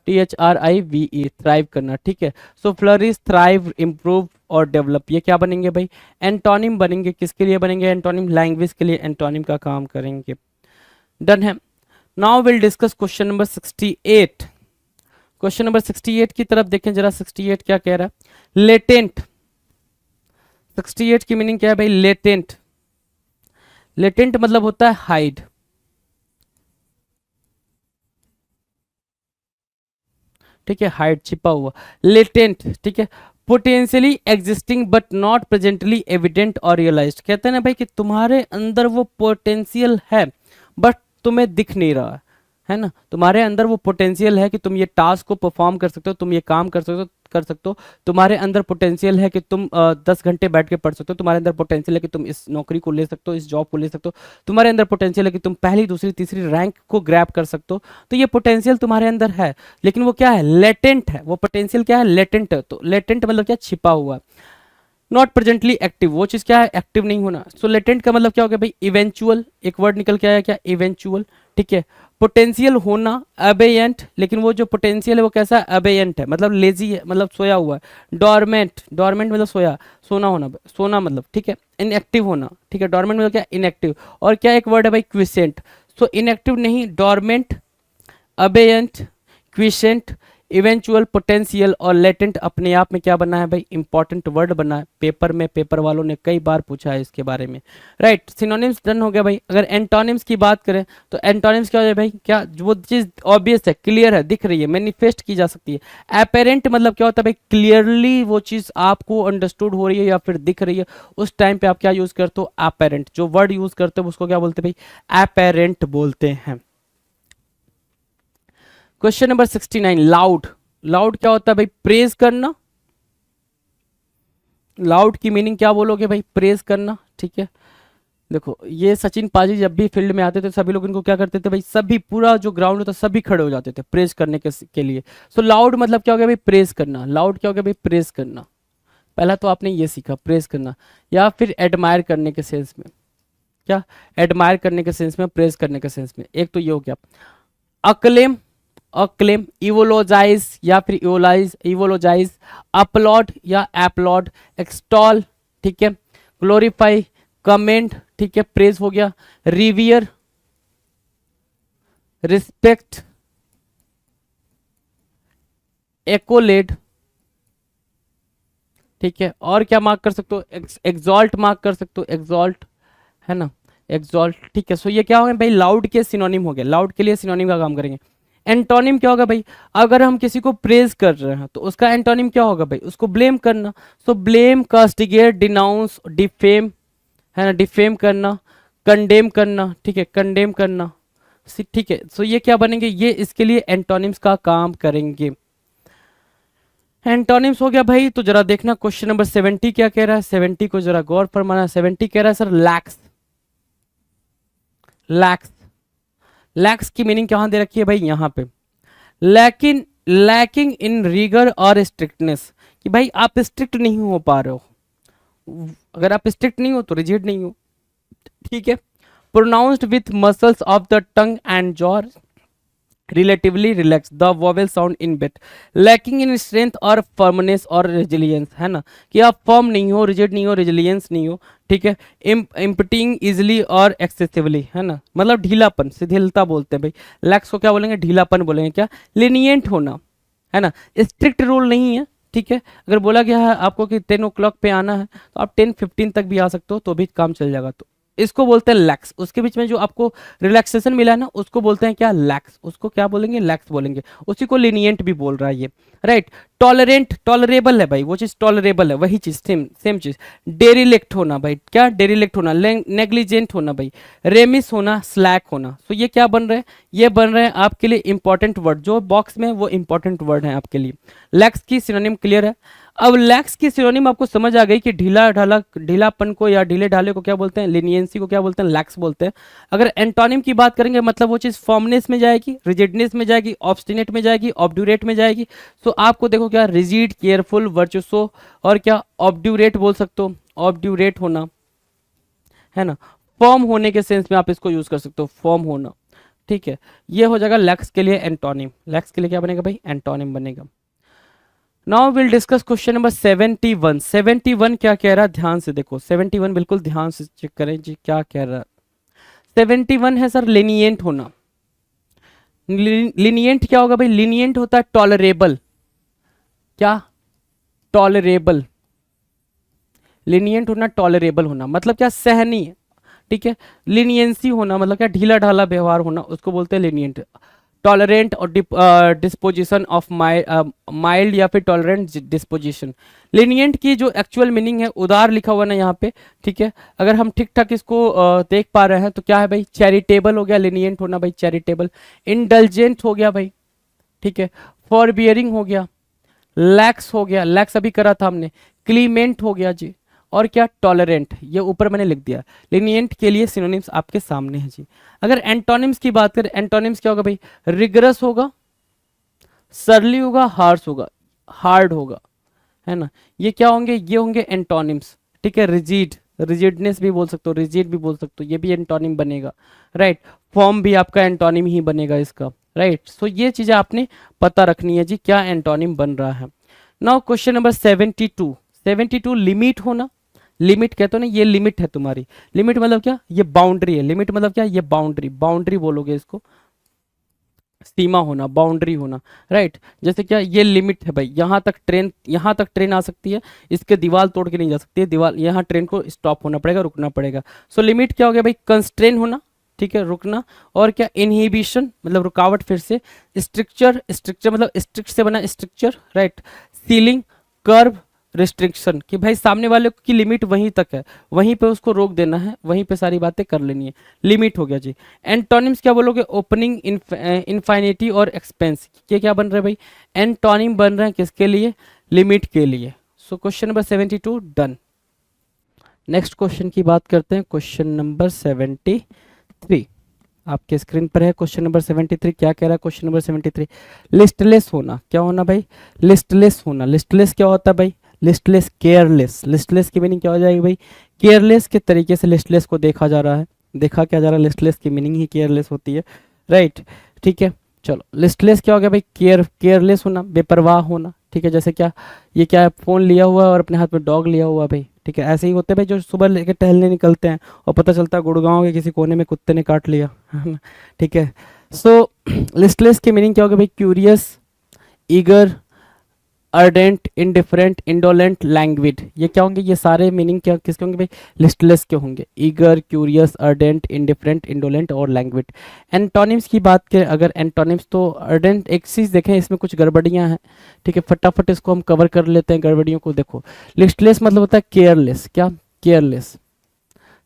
THRIVE, थ्राइव करना, ठीक है। सो फ्लरिश, थ्राइव, इंप्रूव और डेवलप, ये क्या बनेंगे भाई, एंटोनिम बनेंगे। किसके लिए बनेंगे एंटोनिम, लैंग्वेज के लिए एंटोनिम का काम करेंगे। डन है। Now will discuss question number 68। Question number 68 की तरफ देखें जरा, 68 क्या कह रहा है, लेटेंट। 68 की मीनिंग क्या है भाई, लेटेंट। लेटेंट मतलब होता है हाइड, ठीक है, हाइड, छिपा हुआ, लेटेंट, ठीक है। Potentially existing but not presently evident और रियलाइज्ड, कहते हैं ना भाई कि तुम्हारे अंदर वो पोटेंशियल है बट तुम्हें दिख नहीं रहा है ना, तुम्हारे अंदर वो पोटेंशियल है कि तुम ये टास्क को परफॉर्म कर सकते हो, तुम ये काम कर सकते हो, तुम्हारे अंदर पोटेंशियल है कि तुम 10 घंटे बैठ के पढ़ सकते हो, तुम्हारे अंदर पोटेंशियल है कि तुम इस नौकरी को ले सकते हो, इस जॉब को ले सकते हो, तुम्हारे अंदर पोटेंशियल है कि तुम पहली, दूसरी, तीसरी रैंक को ग्रैब कर सकते हो। तो ये पोटेंशियल तुम्हारे अंदर है, लेकिन वो क्या है, लेटेंट है। वो पोटेंशियल क्या है, लेटेंट है। तो लेटेंट मतलब क्या, छिपा हुआ। नॉट प्रेजेंटली एक्टिव, वो चीज क्या है, एक्टिव नहीं होना। सो लेटेंट का मतलब क्या हो गया भाई, इवेंचुअल, एक वर्ड निकल के आया क्या, इवेंचुअल, ठीक है। पोटेंशियल होना, अबेयंट, लेकिन वो जो पोटेंशियल है वो कैसा है, अबेयंट है, मतलब लेजी है, मतलब सोया हुआ है। डॉर्मेंट, डॉर्मेंट मतलब सोया, सोना होना, सोना मतलब, ठीक है। इनएक्टिव होना, ठीक है, डॉर्मेंट मतलब क्या, इनएक्टिव। और क्या एक वर्ड है भाई, क्विसेंट। सो इनएक्टिव नहीं, डॉर्मेंट, अबेयंट, क्विसेंट, इवेंचुअल, पोटेंशियल और लेटेंट अपने आप में क्या बना है भाई, इंपॉर्टेंट वर्ड बना है पेपर में, पेपर वालों ने कई बार पूछा है इसके बारे में, राइट। सिनोनिम्स डन हो गया भाई। अगर एंटोनिम्स की बात करें तो एंटोनिम्स क्या हो जाए भाई, क्या वो चीज ऑब्वियस है, क्लियर है, दिख रही है, मैनिफेस्ट की जा सकती है। अपेरेंट मतलब क्या होता है भाई, क्लियरली वो चीज आपको अंडरस्टूड हो रही है या फिर दिख रही है, उस टाइम पे आप क्या यूज करते हो, अपेरेंट। जो वर्ड यूज करते हो उसको क्या बोलते हैं भाई, अपेरेंट बोलते हैं। Question number 69, loud. लाउड क्या होता है भाई, प्रेज करना। लाउड की मीनिंग क्या बोलोगे भाई, प्रेज करना, ठीक है। देखो ये सचिन पाजी जब भी फील्ड में आते थे सभी लोग इनको क्या करते थे भाई, सभी पूरा जो ग्राउंड होता सभी खड़े हो जाते थे प्रेज करने के लिए। सो लाउड मतलब क्या हो गया भाई, प्रेज करना। लाउड क्या हो गया भाई, प्रेज करना। पहला तो आपने ये सीखा, प्रेज करना, या फिर एडमायर करने के सेंस में, क्या, एडमायर करने के सेंस में, प्रेज करने के सेंस में। एक तो ये हो गया। अक्लेम, अक्लेम, इवोलोजाइज या फिर इवोलाइज, इवोलोजाइज, अपलॉड या एप्लॉड, एक्सटॉल, ठीक है, ग्लोरीफाई, कमेंट, ठीक है, प्रेज हो गया, रिवियर, रिस्पेक्ट, एकोलेड, ठीक है। और क्या मार्क कर सकते हो, एग्जॉल्ट मार्क कर सकते हो, एग्जॉल्ट, है ना, एग्जॉल्ट, ठीक है। सो ये क्या हो गया भाई, लाउड के सिनोनिम हो गए, लाउड के लिए सिनोनिम का काम करेंगे। एंटोनिम क्या होगा भाई, अगर हम किसी को प्रेज कर रहे हैं तो उसका एंटोनिम क्या होगा भाई, उसको ब्लेम करना। सो ब्लेम, कास्टिगेट, डिनाउंस, डिफेम, है ना, डिफेम करना, कंडेम करना, ठीक है, कंडेम करना, ठीक है। सो ये क्या बनेंगे, ये इसके लिए एंटोनिम्स का काम करेंगे। एंटोनिम्स हो गया भाई। तो जरा देखना क्वेश्चन नंबर 70 क्या कह रहा है, 70 को जरा गौर फरमाना। 70 कह रहा है सर लैक्स। लैक्स, लैक्स की मीनिंग कहां दे रखी है भाई, यहां पे। लैकिंग इन रिगर और स्ट्रिक्टनेस, कि भाई आप स्ट्रिक्ट नहीं हो पा रहे हो, अगर आप स्ट्रिक्ट नहीं हो तो रिजिड नहीं हो, ठीक है। Pronounced with muscles of the tongue and jaw relatively relax the vowel sound in bit, lacking in strength और फर्मनेस और रेजिलियंस, है ना, कि आप फर्म नहीं हो, रिजिड नहीं हो, रेजिलियंस नहीं हो, ठीक है। इम्पटिंग इजिली और एक्सेसिवली, है ना, मतलब ढीलापन, शिथिलता बोलते हैं भाई। लैक्स को क्या बोलेंगे, ढीलापन बोलेंगे। क्या, लिनियंट होना, है ना, स्ट्रिक्ट रूल नहीं है, ठीक है। अगर बोला गया है आपको कि 10 o'clock पे आना है तो आप 10:15 तक भी आ सकते हो, तो भी काम चल जाएगा, तो इसको बोलते हैं लैक्स। उसके बीच में जो आपको रिलैक्सेशन मिला है ना, उसको बोलते हैं क्या, लैक्स। उसको क्या बोलेंगे, लैक्स बोलेंगे। उसी को लिनियंट भी बोल रहा है ये, राइट। टॉलरेंट, टॉलरेबल है भाई, वो चीज टॉलरेबल है, वही चीज, सेम चीज। डेरिलेक्ट होना भाई, क्या, डेरिलेक्ट होना, नेग्लिजेंट होना भाई, रेमिस होना, स्लैक होना। तो ये क्या बन रहे हैं, ये बन रहे हैं आपके लिए इंपॉर्टेंट वर्ड, जो बॉक्स में वो इंपॉर्टेंट वर्ड है आपके लिए। लैक्स की सिनोनिम क्लियर है। अब लैक्स की सिनोनिम आपको समझ आ गई कि ढीला ढाला, ढीलापन को या ढीले ढाले को क्या बोलते हैं, लिनियंसी को क्या बोलते हैं, लैक्स बोलते हैं। अगर एंटोनिम की बात करेंगे, मतलब वो चीज फॉर्मनेस में जाएगी, रिजिडनेस में जाएगी, ऑब्स्टिनेट में जाएगी, ऑब्ड्यूरेट में जाएगी। तो आपको देखो क्या, रिजिड, केयरफुल, वर्चुसो, और क्या, ऑब्ड्यूरेट बोल सकते हो, ऑब्ड्यूरेट होना, है ना। फॉर्म होने के सेंस में आप इसको यूज कर सकते हो, फॉर्म होना, ठीक है। ये हो जाएगा लैक्स के लिए एंटोनिम। लैक्स के लिए क्या बनेगा भाई, एंटोनिम बनेगा। Now will discuss question number 71। 71 क्या कह रहा है, ध्यान से देखो। 71 बिल्कुल ध्यान से चेक करें जी, क्या कह रहा है। 71 है सर, लिनियंट होना। लिनियंट क्या होगा भाई, लिनियंट होता है टॉलरेबल। क्या, टॉलरेबल। लिनियंट होना, टॉलरेबल होना, मतलब क्या, सहनीय, ठीक है। लिनियंसी होना मतलब क्या, ढीला ढाला व्यवहार होना, उसको बोलते हैं लिनियंट। टॉलरेंट और डिस्पोजिशन ऑफ माइल्ड या फिर टॉलरेंट डिस्पोजिशन। लिनियंट की जो एक्चुअल मीनिंग है, उदार लिखा हुआ ना यहाँ पे, ठीक है। अगर हम ठीक ठाक इसको देख पा रहे हैं तो क्या है भाई, चैरिटेबल हो गया लिनियंट होना भाई, चैरिटेबल। इंडल्जेंट हो गया भाई, ठीक है। फॉरबियरिंग हो गया, लैक्स हो गया, लैक्स अभी करा था हमने। क्लीमेंट हो गया जी, और क्या, टॉलरेंट, ये ऊपर मैंने लिख दिया। लिनियंट के लिए सिनोनिम्स आपके सामने है जी। अगर एंटोनिम्स की बात करें, एंटोनिम्स क्या होगा भाई, रिगरस होगा, सरली होगा, हार्श होगा, हार्ड होगा, है ना। ये क्या होंगे, ये होंगे एंटोनिम्स, ठीक है। रिजिड, रिजिडनेस भी बोल सकते हो, रिजिड भी बोल सकते हो, ये भी एंटोनिम बनेगा, राइट। फॉर्म भी आपका एंटोनिम ही बनेगा इसका, राइट। सो ये चीजें आपने पता रखनी है जी, क्या एंटोनिम बन रहा है। Now question number 72। 72 लिमिट होना। लिमिट कहते हो ना, ये लिमिट है तुम्हारी। लिमिट मतलब क्या, ये बाउंड्री है। लिमिट मतलब क्या, ये बाउंड्री, बाउंड्री बोलोगे इसको, सीमा होना, बाउंड्री होना, राइट। जैसे क्या, ये लिमिट है भाई, यहाँ तक ट्रेन आ सकती है, इसके दीवार तोड़ के नहीं जा सकती है, दीवार, यहाँ ट्रेन को स्टॉप होना पड़ेगा, रुकना पड़ेगा। सो लिमिट क्या हो गया भाई, कंस्ट्रेन होना, ठीक है, रुकना। और क्या, इनहिबिशन मतलब रुकावट, फिर से। स्ट्रक्चर, स्ट्रक्चर मतलब स्ट्रिक्ट से बना structure, right. Ceiling, curve, restriction, कि भाई सामने वाले की लिमिट वहीं तक है, वहीं पे उसको रोक देना है, वहीं पे सारी बातें कर लेनी है, लिमिट हो गया जी। एंटोनिम्स क्या बोलोगे, ओपनिंग, इन्फाइनिटी और एक्सपेंस, ये क्या बन रहे हैं भाई, एंटोनिम बन रहे हैं किसके लिए, लिमिट के लिए। So question number 72 done. Next question की बात करते हैं, क्वेश्चन नंबर 73 आपके स्क्रीन पर है। क्वेश्चन नंबर 73 क्या कह रहा है, क्वेश्चन नंबर 73, लिस्टलेस होना। क्या होना भाई, लिस्टलेस होना। लिस्टलेस क्या होता है भाई, लिस्टलेस, केयरलेस। लिस्टलेस की मीनिंग क्या हो जाएगी भाई, केयरलेस के तरीके से लिस्टलेस को देखा जा रहा है, देखा क्या जा रहा है, लिस्टलेस की मीनिंग ही केयरलेस होती है, राइट, ठीक है। चलो, लिस्टलेस क्या हो गया भाई, केयरलेस होना, बेपरवाह होना, ठीक है। जैसे क्या, ये क्या है, फोन लिया हुआ है और अपने हाथ में डॉग लिया हुआ है भाई, ठीक है। ऐसे ही होते हैं भाई जो सुबह लेके टहलने निकलते हैं और पता चलता है गुड़गांव के किसी कोने में कुत्ते ने काट लिया, है ना, ठीक है। सो लिस्टलेस की मीनिंग क्या होगा भाई, curious, eager, ardent, indifferent, indolent, languid. ये क्या होंगे, ये सारे मीनिंग क्या किसके होंगे भाई, लिस्टलेस के होंगे। Eager, curious, ardent, indifferent, indolent और लैंग्विड। एंटोनिम्स की बात करें अगर, एंटोनिम्स तो अर्डेंट, एक चीज देखें इसमें कुछ गड़बड़ियां हैं, ठीक है, फटाफट इसको हम कवर कर लेते हैं गड़बड़ियों को। देखो, लिस्टलेस मतलब होता है केयरलेस, क्या, केयरलेस,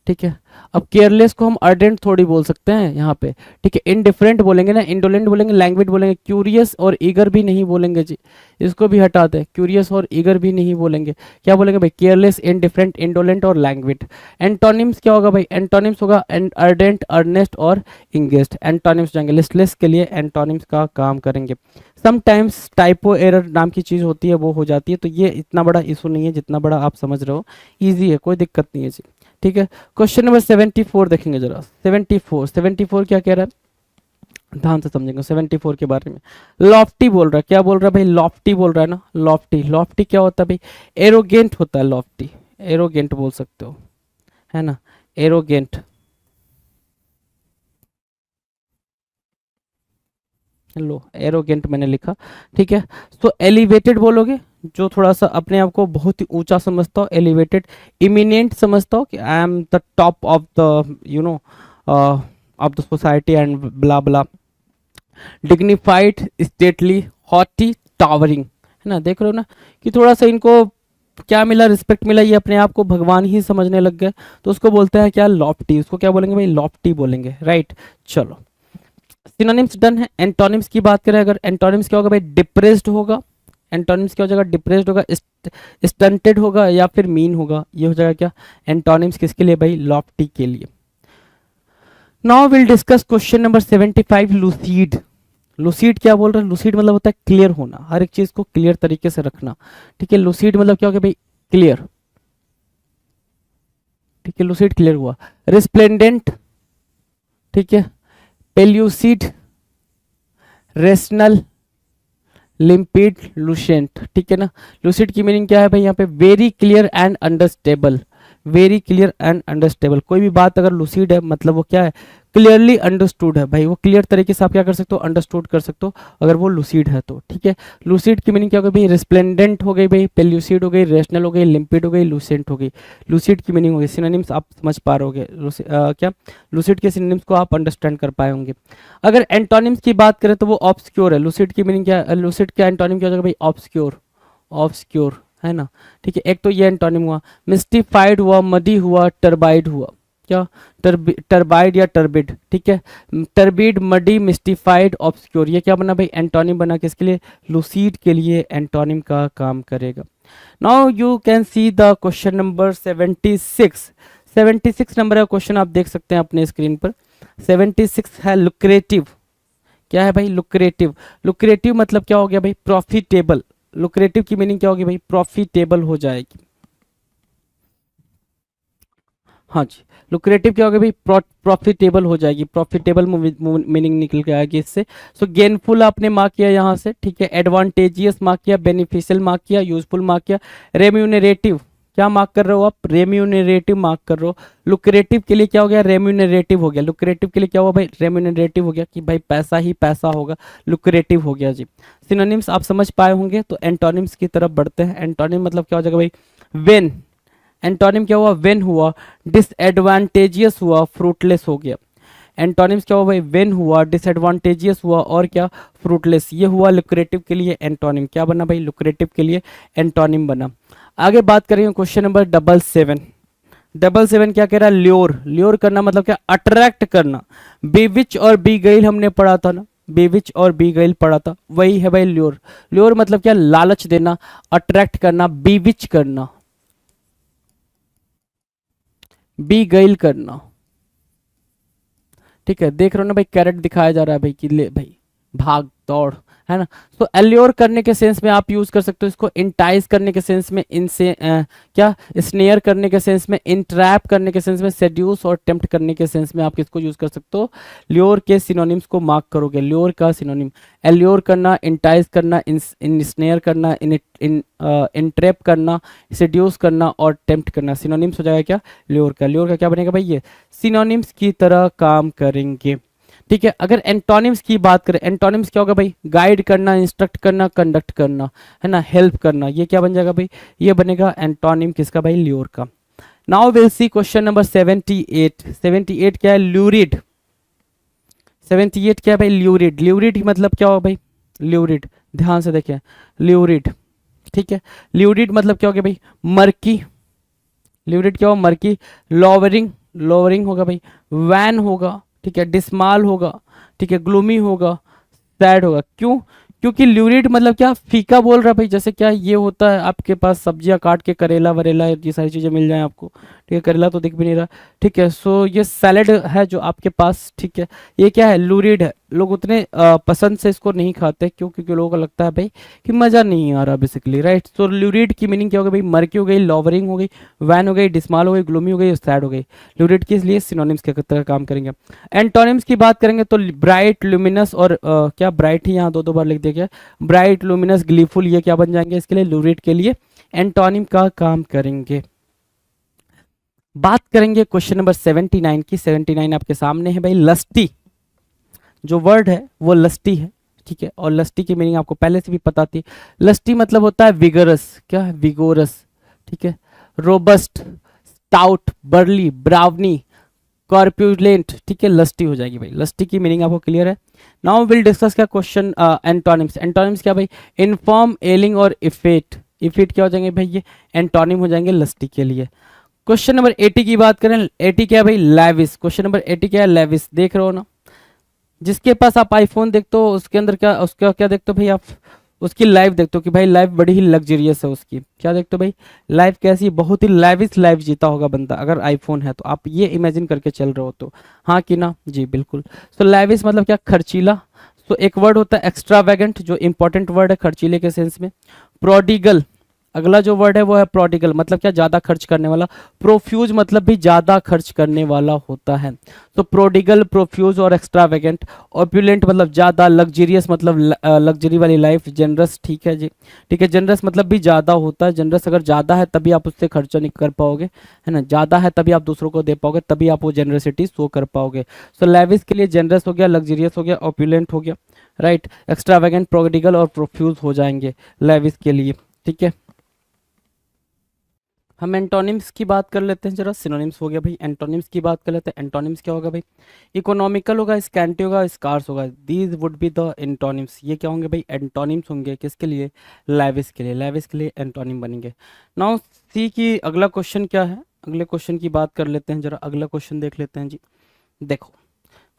ठीक है। अब केयरलेस को हम अर्डेंट थोड़ी बोल सकते हैं यहाँ पे, ठीक है। इनडिफरेंट बोलेंगे ना, इंडोलेंट बोलेंगे, लैंग्वेज बोलेंगे, क्यूरियस और ईगर भी नहीं बोलेंगे जी, इसको भी हटाते हैं, क्यूरियस और ईगर भी नहीं बोलेंगे। क्या बोलेंगे भाई? केयरलेस, इनडिफरेंट, इंडोलेंट और लैंग्वेज। एंटोनिम्स क्या होगा भाई? एंटोनिम्स होगा अर्डेंट, अर्नेस्ट और इंगेस्ट। एंटोनिम्स जाएंगे, लिस्टलेस के लिए एंटोनिम्स का काम करेंगे। समटाइम्स टाइपो एरर नाम की चीज़ होती है, वो हो जाती है, तो ये इतना बड़ा इशू नहीं है जितना बड़ा आप समझ रहे हो, ईजी है, कोई दिक्कत नहीं है जी, ठीक है। क्वेश्चन नंबर 74 देखेंगे जरा। 74 क्या कह रहा है, ध्यान से समझेंगे 74 के बारे में। लॉफ्टी बोल रहा है, क्या बोल रहा है भाई? लॉफ्टी बोल रहा है ना। लॉफ्टी, लॉफ्टी क्या होता है भाई? एरोगेंट होता है लॉफ्टी, एरोगेंट बोल सकते हो, है ना, एरोगेंट। लो, एरोगेंट मैंने लिखा, ठीक है। तो एलिवेटेड बोलोगे, जो थोड़ा सा अपने आप को बहुत ही ऊंचा समझता हो, एलिवेटेड। इमिनेंट समझता हो कि I am the top of the you know of the society and blah blah. Dignified, stately, haughty, towering, है ना। देख रहे हो ना कि थोड़ा सा इनको क्या मिला, रिस्पेक्ट मिला, ये अपने आप को भगवान ही समझने लग गए, तो उसको बोलते हैं क्या? लॉफ्टी। उसको क्या बोलेंगे भाई? लॉफ्टी बोलेंगे, राइट। चलो, सिनोनिम्स डन है। एंटोनिम्स की बात करें अगर, एंटोनिम्स क्या होगा भाई? डिप्रेस्ड होगा। एंटोनिम्स क्या हो जाएगा? डिप्रेस्ड होगा, स्टंटेड होगा या फिर मीन होगा, ये हो जाएगा क्या? एंटोनिम्स किसके लिए भाई? लॉफ्टी के लिए। Now will discuss question number 75, लूसीड। लूसीड क्या बोल रहा है? लूसीड मतलब होता है क्लियर होना, हर एक चीज को क्लियर तरीके से रखना, ठीक है। लूसीड मतलब क्या हो गया भाई? क्लियर, ठीक है। लूसीड क्लियर हुआ। रिस्प्लेंडेंट, ठीक है। पेल्यूसिड, रेशनल, लिम्पिड, लूसेंट, ठीक है ना। लूसिड की मीनिंग क्या है भाई? यहाँ पे very clear and understandable, very clear and understandable. कोई भी बात अगर लूसिड है मतलब वो क्या है? क्लियरली अंडरस्टूड है भाई, वो क्लियर तरीके से आप क्या कर सकते हो? अंडरस्टूड कर सकते हो अगर वो लूसिड है तो, ठीक है। लूसिड की मीनिंग क्या हो गई भाई? रिस्प्लेंडेंट हो गई भाई, पेल्यूसिड हो गई, रेशनल हो गई, लिम्पिड हो गई, लूसेंट हो गई। लूसिड की मीनिंग हो गई। सिनोनिम्स आप समझ पा रहे होगे, क्या लूसिड के सिनोनिम्स को आप अंडरस्टैंड कर पाए होंगे। अगर एंटोनिम्स की बात करें तो वो ऑब्सक्योर है। लूसिड की मीनिंग क्या है? लूसिड का एंटोनिम क्या हो जाएगा भाई? ऑब्सक्योर, ऑब्सक्योर, है ना, ठीक है। एक तो ये एंटोनिम हुआ। मिस्टिफाइड हुआ, मडी हुआ, टर्बाइड हुआ। क्या? टर्बाइड या टर्बिड, ठीक है। टर्बिड, मडी, मिस्टिफाइड, ऑब्सक्योर, ये क्या बना भाई? एंटोनिम बना किसके लिए? लूसिड के लिए एंटोनिम का काम करेगा। Now you can see the question number 76। 76 number का क्वेश्चन आप देख सकते हैं अपने स्क्रीन पर। 76 है लुक्रेटिव। क्या है भाई? लुक्रेटिव। लुक्रेटिव मतलब क्या हो गया भाई? प्रॉफिटेबल। लुक्रेटिव की मीनिंग क्या होगी भाई? प्रॉफिटेबल हो जाएगी। हाँ जी, लुक्रेटिव क्या होगा भाई? प्रॉफिटेबल हो जाएगी। प्रॉफिटेबल मीनिंग निकल के आएगी इससे। सो गेनफुल आपने मार्क किया यहाँ से, ठीक है। एडवांटेजियस मार्क किया, बेनिफिशियल मार्क किया, यूजफुल मार्क किया। रेम्यूनरेटिव क्या मार्क कर रहे हो आप? रेम्यूनरेटिव मार्क कर रहे हो। लुक्रेटिव के लिए क्या हो गया? रेम्यूनरेटिव हो गया। लुक्रेटिव के लिए क्या हुआ भाई? रेम्यूनरेटिव हो गया कि भाई पैसा ही पैसा होगा, लुक्रेटिव हो गया जी। सिनोनिम्स आप समझ पाए होंगे, तो एंटोनिम्स की तरफ बढ़ते हैं। एंटोनिम मतलब क्या हो जाएगा भाई? वेन। एंटोनिम क्या हुआ? वेन हुआ। डिसएडवांटेजियस हुआ, फ्रूटलेस हो गया। एंटोनिम्स क्या हुआ भाई? वेन हुआ, डिसएडवांटेजियस हुआ और क्या? फ्रूटलेस। ये हुआ लुक्रेटिव के लिए एंटोनिम। क्या बना भाई? लुक्रेटिव के लिए एंटोनिम बना। आगे बात करेंगे क्वेश्चन नंबर 77। 77 क्या कह रहा है? ल्योर। ल्योर करना मतलब क्या? अट्रैक्ट करना। बेविच और बी गईल हमने पढ़ा था ना, बेविच और बी गईल पढ़ा था, वही है भाई ल्योर। ल्योर मतलब क्या? लालच देना, अट्रैक्ट करना, बीविच करना, बी गईल करना, ठीक है। देख रहे हो ना भाई, कैरेट दिखाया जा रहा है भाई कि ले भाई भाग दौड़, है ना। तो एल्योर करने के सेंस में आप यूज कर सकते हो इसको। इंटाइज करने के सेंस में, इनसे क्या स्नेयर करने के सेंस में, इंट्रैप करने के सेंस में, सेड्यूस और टेम्प्ट करने के सेंस में आप किसको यूज कर सकते हो? ल्योर के सिनोनिम्स को मार्क करोगे। ल्योर का सिनोनिम एल्योर करना, इंटाइज करना, स्नेयर करना, इंट्रैप करना, सेड्यूस करना और टेम्प्ट करना। सिनोनिम्स हो जाएगा क्या? ल्योर का। ल्योर का क्या बनेगा भाई? ये सिनोनिम्स की तरह काम करेंगे, ठीक है। अगर एंटोनिम्स की बात करें, एंटोनिम्स क्या होगा भाई? गाइड करना, इंस्ट्रक्ट करना, कंडक्ट करना, है ना, हेल्प करना। ये क्या बन जाएगा भाई? ये बनेगा एंटोनिम किसका भाई? ल्योर का। Now will see question number 78। 78 क्या है? ल्यूरिड। 78 क्या है भाई? ल्यूरिड। ल्यूरिड मतलब क्या होगा भाई? ल्यूरिड, ध्यान से देखें, ल्यूरिड, ठीक है। ल्यूरिड मतलब क्या हो गया भाई? मर्की। ल्यूरिड क्या हो? मर्की। लॉवरिंग, लोअरिंग होगा भाई, वैन होगा, ठीक है, डिस्माल होगा, ठीक है, ग्लूमी होगा, सैड होगा। क्यों? क्योंकि ल्यूरिड मतलब क्या, फीका बोल रहा है भाई। जैसे क्या ये होता है आपके पास सब्जियां काट के, करेला वरेला ये सारी चीजें मिल जाए आपको, ठीक है, करेला तो दिख भी नहीं रहा, ठीक है। सो ये सैलेड है जो आपके पास, ठीक है, ये क्या है, लूरिड है। लोग उतने पसंद से इसको नहीं खाते, क्यों? क्योंकि लोगों को लगता है भाई कि मजा नहीं आ रहा बेसिकली, राइट। सो ल्यूरिड की मीनिंग क्या हो गई भाई, मरकी हो गई, लॉवरिंग हो गई, वैन हो गई, डिस्माल हो गई, ग्लूमी हो गई और सैड हो गई। ल्यूरिड के लिए सिनोनिम्स के तरह काम करेंगे। एंटोनिम्स की बात करेंगे तो ब्राइट, ल्यूमिनस और क्या ब्राइट ही यहाँ दो दो बार लिख दिया गया, ब्राइट, लुमिनस, ग्लीफुल, ये क्या बन जाएंगे इसके लिए, लूरिड के लिए एंटोनिम का काम करेंगे। बात करेंगे क्वेश्चन नंबर 79 की। 79 आपके सामने है भाई। लस्टी जो वर्ड है वो लस्टी है, ठीक है, और लस्टी की मीनिंग आपको पहले से भी पता थी। लस्टी मतलब होता है विगरस, क्या है, विगोरस, ठीक है, रोबस्ट, स्टाउट, बर्ली, ब्रावनी, कॉर्पुलेंट, ठीक है, लस्टी हो जाएगी भाई। लस्टी की मीनिंग आपको क्लियर है। नाउ विल डिस्कस क्या क्वेश्चन एंटोनिम्स। एंटोनिम्स क्या भाई, इनफॉर्म, एलिंग और इफेट। इफेट क्या हो जाएंगे भाई, ये एंटोनिम हो जाएंगे लस्टी के लिए। क्वेश्चन नंबर 80 की बात करें, 80 क्या है भाई, लेविस। क्वेश्चन नंबर 80 क्या है, लेविस। देख रहे हो ना, जिसके पास आप आईफोन देखते हो उसके अंदर क्या, उसका क्या देखते हो भाई आप, उसकी लाइफ देखते हो कि भाई लाइफ बड़ी ही लग्जरियस है उसकी। क्या देखते हो भाई, लाइफ कैसी, बहुत ही लेविस लाइफ जीता होगा बंदा अगर आईफोन है तो। आप ये इमेजिन करके चल रहे हो तो, हाँ कि ना जी, बिल्कुल। सो लेविस मतलब क्या, खर्चीला। सो एक वर्ड होता है एक्स्ट्रावेगेंट जो इंपॉर्टेंट वर्ड है खर्चीले के सेंस में। प्रोडिगल, अगला जो वर्ड है वो है प्रोडिगल, मतलब क्या, ज्यादा खर्च करने वाला। प्रोफ्यूज मतलब भी ज्यादा खर्च करने वाला होता है। तो प्रोडिगल, प्रोफ्यूज और एक्स्ट्रावेगेंट। ऑप्युलेंट मतलब ज्यादा, लग्जरियस मतलब लग्जरी वाली लाइफ, जनरस, ठीक है जी, ठीक है, जनरस मतलब भी ज्यादा होता है। जनरस अगर ज्यादा है तभी आप उससे खर्चा नहीं कर पाओगे, है ना, ज्यादा है तभी आप दूसरों को दे पाओगे, तभी आप वो जनरसिटी शो कर पाओगे। सो लेविस के लिए जनरस हो गया, लग्जरियस हो गया, ऑप्युलेंट हो गया, राइट। एक्स्ट्रावेगेंट, प्रोडिगल और प्रोफ्यूज हो जाएंगे लेविस के लिए, ठीक है। हम एंटोनिम्स की बात कर लेते हैं जरा। सिनोनिम्स हो गया भाई, एंटोनिम्स की बात कर लेते हैं। एंटोनिम्स क्या होगा भाई, इकोनॉमिकल होगा, स्कैंटी होगा, स्कार्स होगा। These would be the antonyms. ये क्या होंगे भाई, एंटोनिम्स होंगे किसके लिए, लेविस के लिए। लेविस के लिए एंटोनिम बनेंगे। नाउ सी की अगला क्वेश्चन क्या है, अगले क्वेश्चन की बात कर लेते हैं जरा। अगला क्वेश्चन देख लेते हैं जी। देखो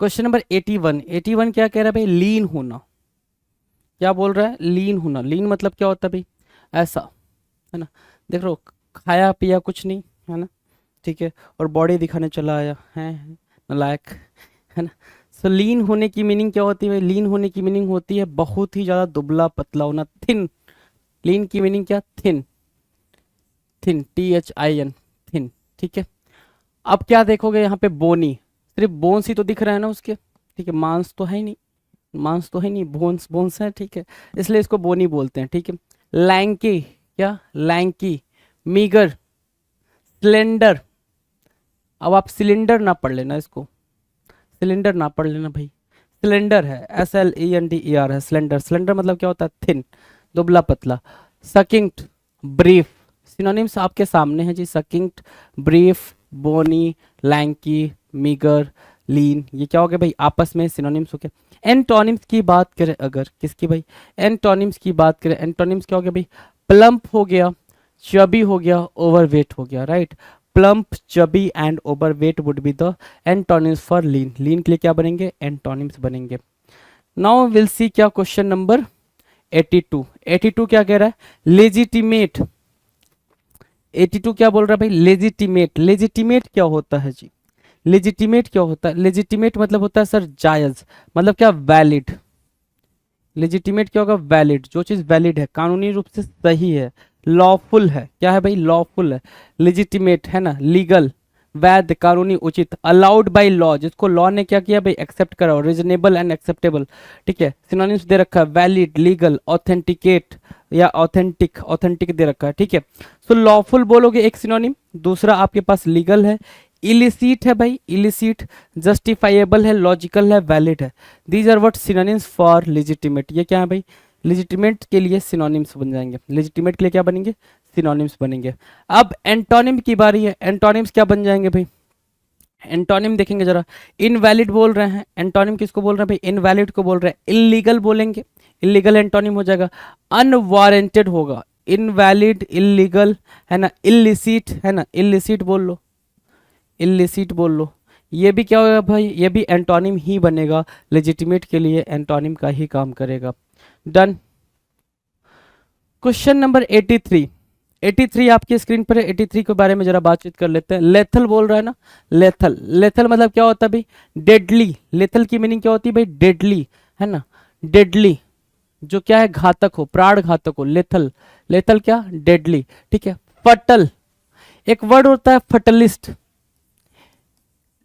क्वेश्चन नंबर 81। 81 क्या कह रहा है भाई, लीन होना। क्या बोल रहा है, लीन होना। लीन मतलब क्या होता है भाई, ऐसा, है ना, देख लो, खाया पिया कुछ नहीं, है ना, ठीक है, और बॉडी दिखाने चला आया है, नालायक, है ना। सो लीन होने की मीनिंग क्या होती है, लीन होने की मीनिंग होती है बहुत ही ज़्यादा दुबला पतला होना, थिन। लीन की मीनिंग क्या, थिन, थिन, THIN, थिन, ठीक है। अब क्या देखोगे यहाँ पे, बोनी, सिर्फ बोन्स ही तो दिख रहा है ना उसके, ठीक है, मांस तो है ही नहीं, मांस तो है नहीं, बोन्स बोन्स है, ठीक है, इसलिए इसको बोनी बोलते हैं, ठीक है। लैंकी, क्या, लैंकी, मीगर, स्लेंडर। अब आप सिलेंडर ना पढ़ लेना इसको, सिलेंडर ना पढ़ लेना भाई, सिलेंडर है, SLENDER है, सिलेंडर। सिलेंडर मतलब क्या होता है, थिन, दुबला पतला। सकिंक्ट, ब्रीफ। सिनोनिम्स आपके सामने हैं जी, सकिंक्ट, ब्रीफ, बोनी, लैंकी, मीगर, लीन। ये क्या हो गया भाई, आपस में सिनोनिम्स हो गया। एंटोनिम्स की बात करें अगर, किसकी भाई, एंटोनिम्स की बात करें, एंटोनिम्स क्या हो गया भाई, प्लम्प हो गया, चबी हो गया, ओवरवेट हो गया, right. Plump, chubby and overweight would be the antonyms for lean. Lean के लिए क्या बनेंगे, एंटोनिम्स बनेंगे। नाउ विल सी क्या क्वेश्चन नंबर 82। 82 क्या कह रहा है, लेजिटिमेट। 82 क्या बोल रहा है भाई, लेजिटिमेट। लेजिटिमेट क्या होता है जी, लेजिटिमेट क्या होता है, लेजिटिमेट मतलब होता है सर जायज, मतलब क्या, वैलिड। लेजिटिमेट क्या होगा, वैलिड, जो चीज वैलिड है, कानूनी रूप से सही है, लॉफुल है, क्या है भाई, लॉफुल है, लेजिटिमेट, है ना, लीगल, वैध, कानूनी, उचित, अलाउड बाय लॉ, जिसको लॉ ने क्या किया भाई, एक्सेप्ट करा, रीजनेबल एंड एक्सेप्टेबल, ठीक है। सिनोनिम्स दे रखा है, वैलिड, लीगल, ऑथेंटिकेट या ऑथेंटिक, ऑथेंटिक दे रखा है, ठीक है। सो लॉफुल बोलोगे एक सिनोनिम, दूसरा आपके पास लीगल है, इलिसिट है भाई, इलिसिट, जस्टिफाइएबल है, लॉजिकल है, वैलिड है। These are what synonyms for legitimate. ये क्या है भाई, लेजिटिमेट के लिए सिनोनिम्स बन जाएंगे, लेजिटिमेट के लिए क्या बनेंगे, सिनोनिम्स बनेंगे। अब एंटोनिम की बारी है, एंटोनिम्स क्या बन जाएंगे भाई, एंटोनिम देखेंगे जरा। इनवैलिड बोल रहे हैं, एंटोनिम किसको बोल रहे हैं भाई, इनवैलिड को बोल रहे हैं। इलीगल बोलेंगे, इलीगल एंटोनिम हो जाएगा। अनवारंटेड होगा, इनवैलिड, इलीगल, है ना, इलिसिट, है ना, इलिसिट बोल लो, इलिसिट बोल लो, ये भी क्या होगा भाई, ये भी एंटोनिम ही बनेगा, लेजिटिमेट के लिए एंटोनिम का ही काम करेगा। डन। क्वेश्चन नंबर 83, 83 आपकी स्क्रीन पर है। 83 के बारे में जरा बातचीत कर लेते हैं। लेथल बोल रहा है ना, लेथल, लेथल मतलब क्या होता है भाई, डेडली। लेथल की मीनिंग क्या होती है भाई, डेडली, है ना, डेडली, जो क्या है, घातक हो, प्राण घातक हो, लेथल, लेथल क्या, डेडली, ठीक है। फटल, एक वर्ड होता है फटलिस्ट,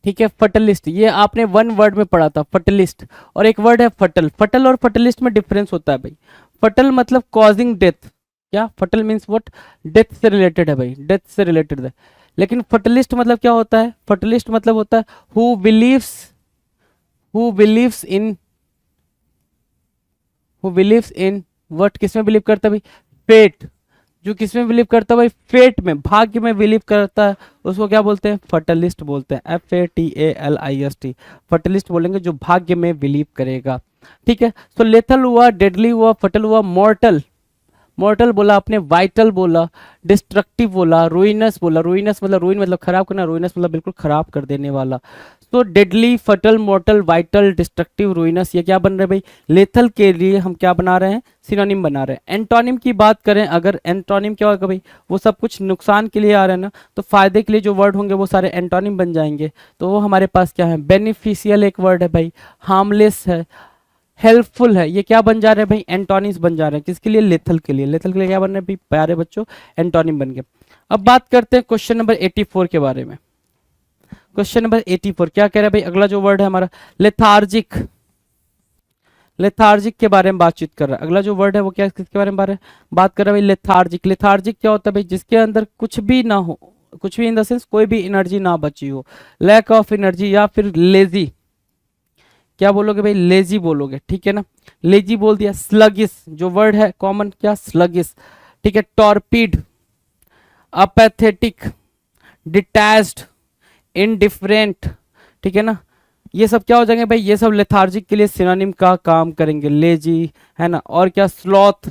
ठीक है, फटलिस्ट, ये आपने वन वर्ड में पढ़ा था, फटलिस्ट, और एक वर्ड है फटल। फटल और फटलिस्ट में डिफरेंस होता है भाई। फटल मतलब कॉजिंग डेथ, क्या, फटल मीन्स व्हाट, डेथ से रिलेटेड है भाई, डेथ से रिलेटेड है। लेकिन फटलिस्ट मतलब क्या होता है, फटलिस्ट मतलब होता है who believes, who believes in, who believes in what, किसमें बिलीव करता है भाई, फेट, जो किसमें बिलीव करता है भाई, फेट में, भाग्य में बिलीव करता है, उसको क्या बोलते हैं, फटलिस्ट बोलते हैं, FATALIST, फटलिस्ट बोलेंगे जो भाग्य में बिलीव करेगा, ठीक है। तो लेथल हुआ, डेडली हुआ, फटल हुआ, मॉर्टल, मॉर्टल बोला आपने, वाइटल बोला, डिस्ट्रक्टिव बोला, रुइनस बोला, रुइनस मतलब रुइन मतलब खराब करना, रुइनस मतलब बिल्कुल खराब कर देने वाला। तो डेडली, फटल, मॉर्टल, वाइटल, डिस्ट्रक्टिव, रुइनस, ये क्या बन रहे हैं भाई, लेथल के लिए हम क्या बना रहे हैं, सिनोनिम बना रहे हैं। एंटोनिम की बात करें अगर, एंटोनिम क्या होगा भाई, वो सब कुछ नुकसान के लिए आ रहा है ना, तो फायदे के लिए जो वर्ड होंगे वो सारे एंटोनिम बन जाएंगे। तो वो हमारे पास क्या है, बेनिफिशियल एक वर्ड है भाई, हार्मलेस है, हेल्पफुल है, ये क्या बन जा रहे हैं भाई, एंटोनिम्स बन जा रहे हैं, किसके लिए, लेथल के लिए। लेथल के लिए क्या बन रहे हैं भाई, प्यारे बच्चों, एंटोनिम बन गए। अब बात करते हैं क्वेश्चन नंबर 84 के बारे में। क्वेश्चन नंबर 84 क्या कह रहा है भाई, अगला जो वर्ड है हमारा लेथार्जिक, लेथार्जिक के बारे में बातचीत कर रहा है। अगला जो वर्ड है वो क्या, किसके बारे में बात कर रहा है भाई, लेथार्जिक। लेथार्जिक क्या होता है भाई, जिसके अंदर कुछ भी ना हो, कुछ भी इन द सेंस कोई भी एनर्जी ना बची हो, लैक ऑफ एनर्जी, या फिर लेजी, क्या बोलोगे भाई, लेजी बोलोगे, ठीक है ना, लेजी बोल दिया। स्लगिस, जो वर्ड है कॉमन, क्या, स्लगिस, ठीक है। टॉर्पिड, अपैथेटिक, डिटैच्ड, इनडिफरेंट, ठीक है ना, ये सब क्या हो जाएंगे भाई, ये सब लेथार्जिक के लिए सिनोनिम का काम करेंगे, लेजी, है ना। और क्या, स्लॉथ,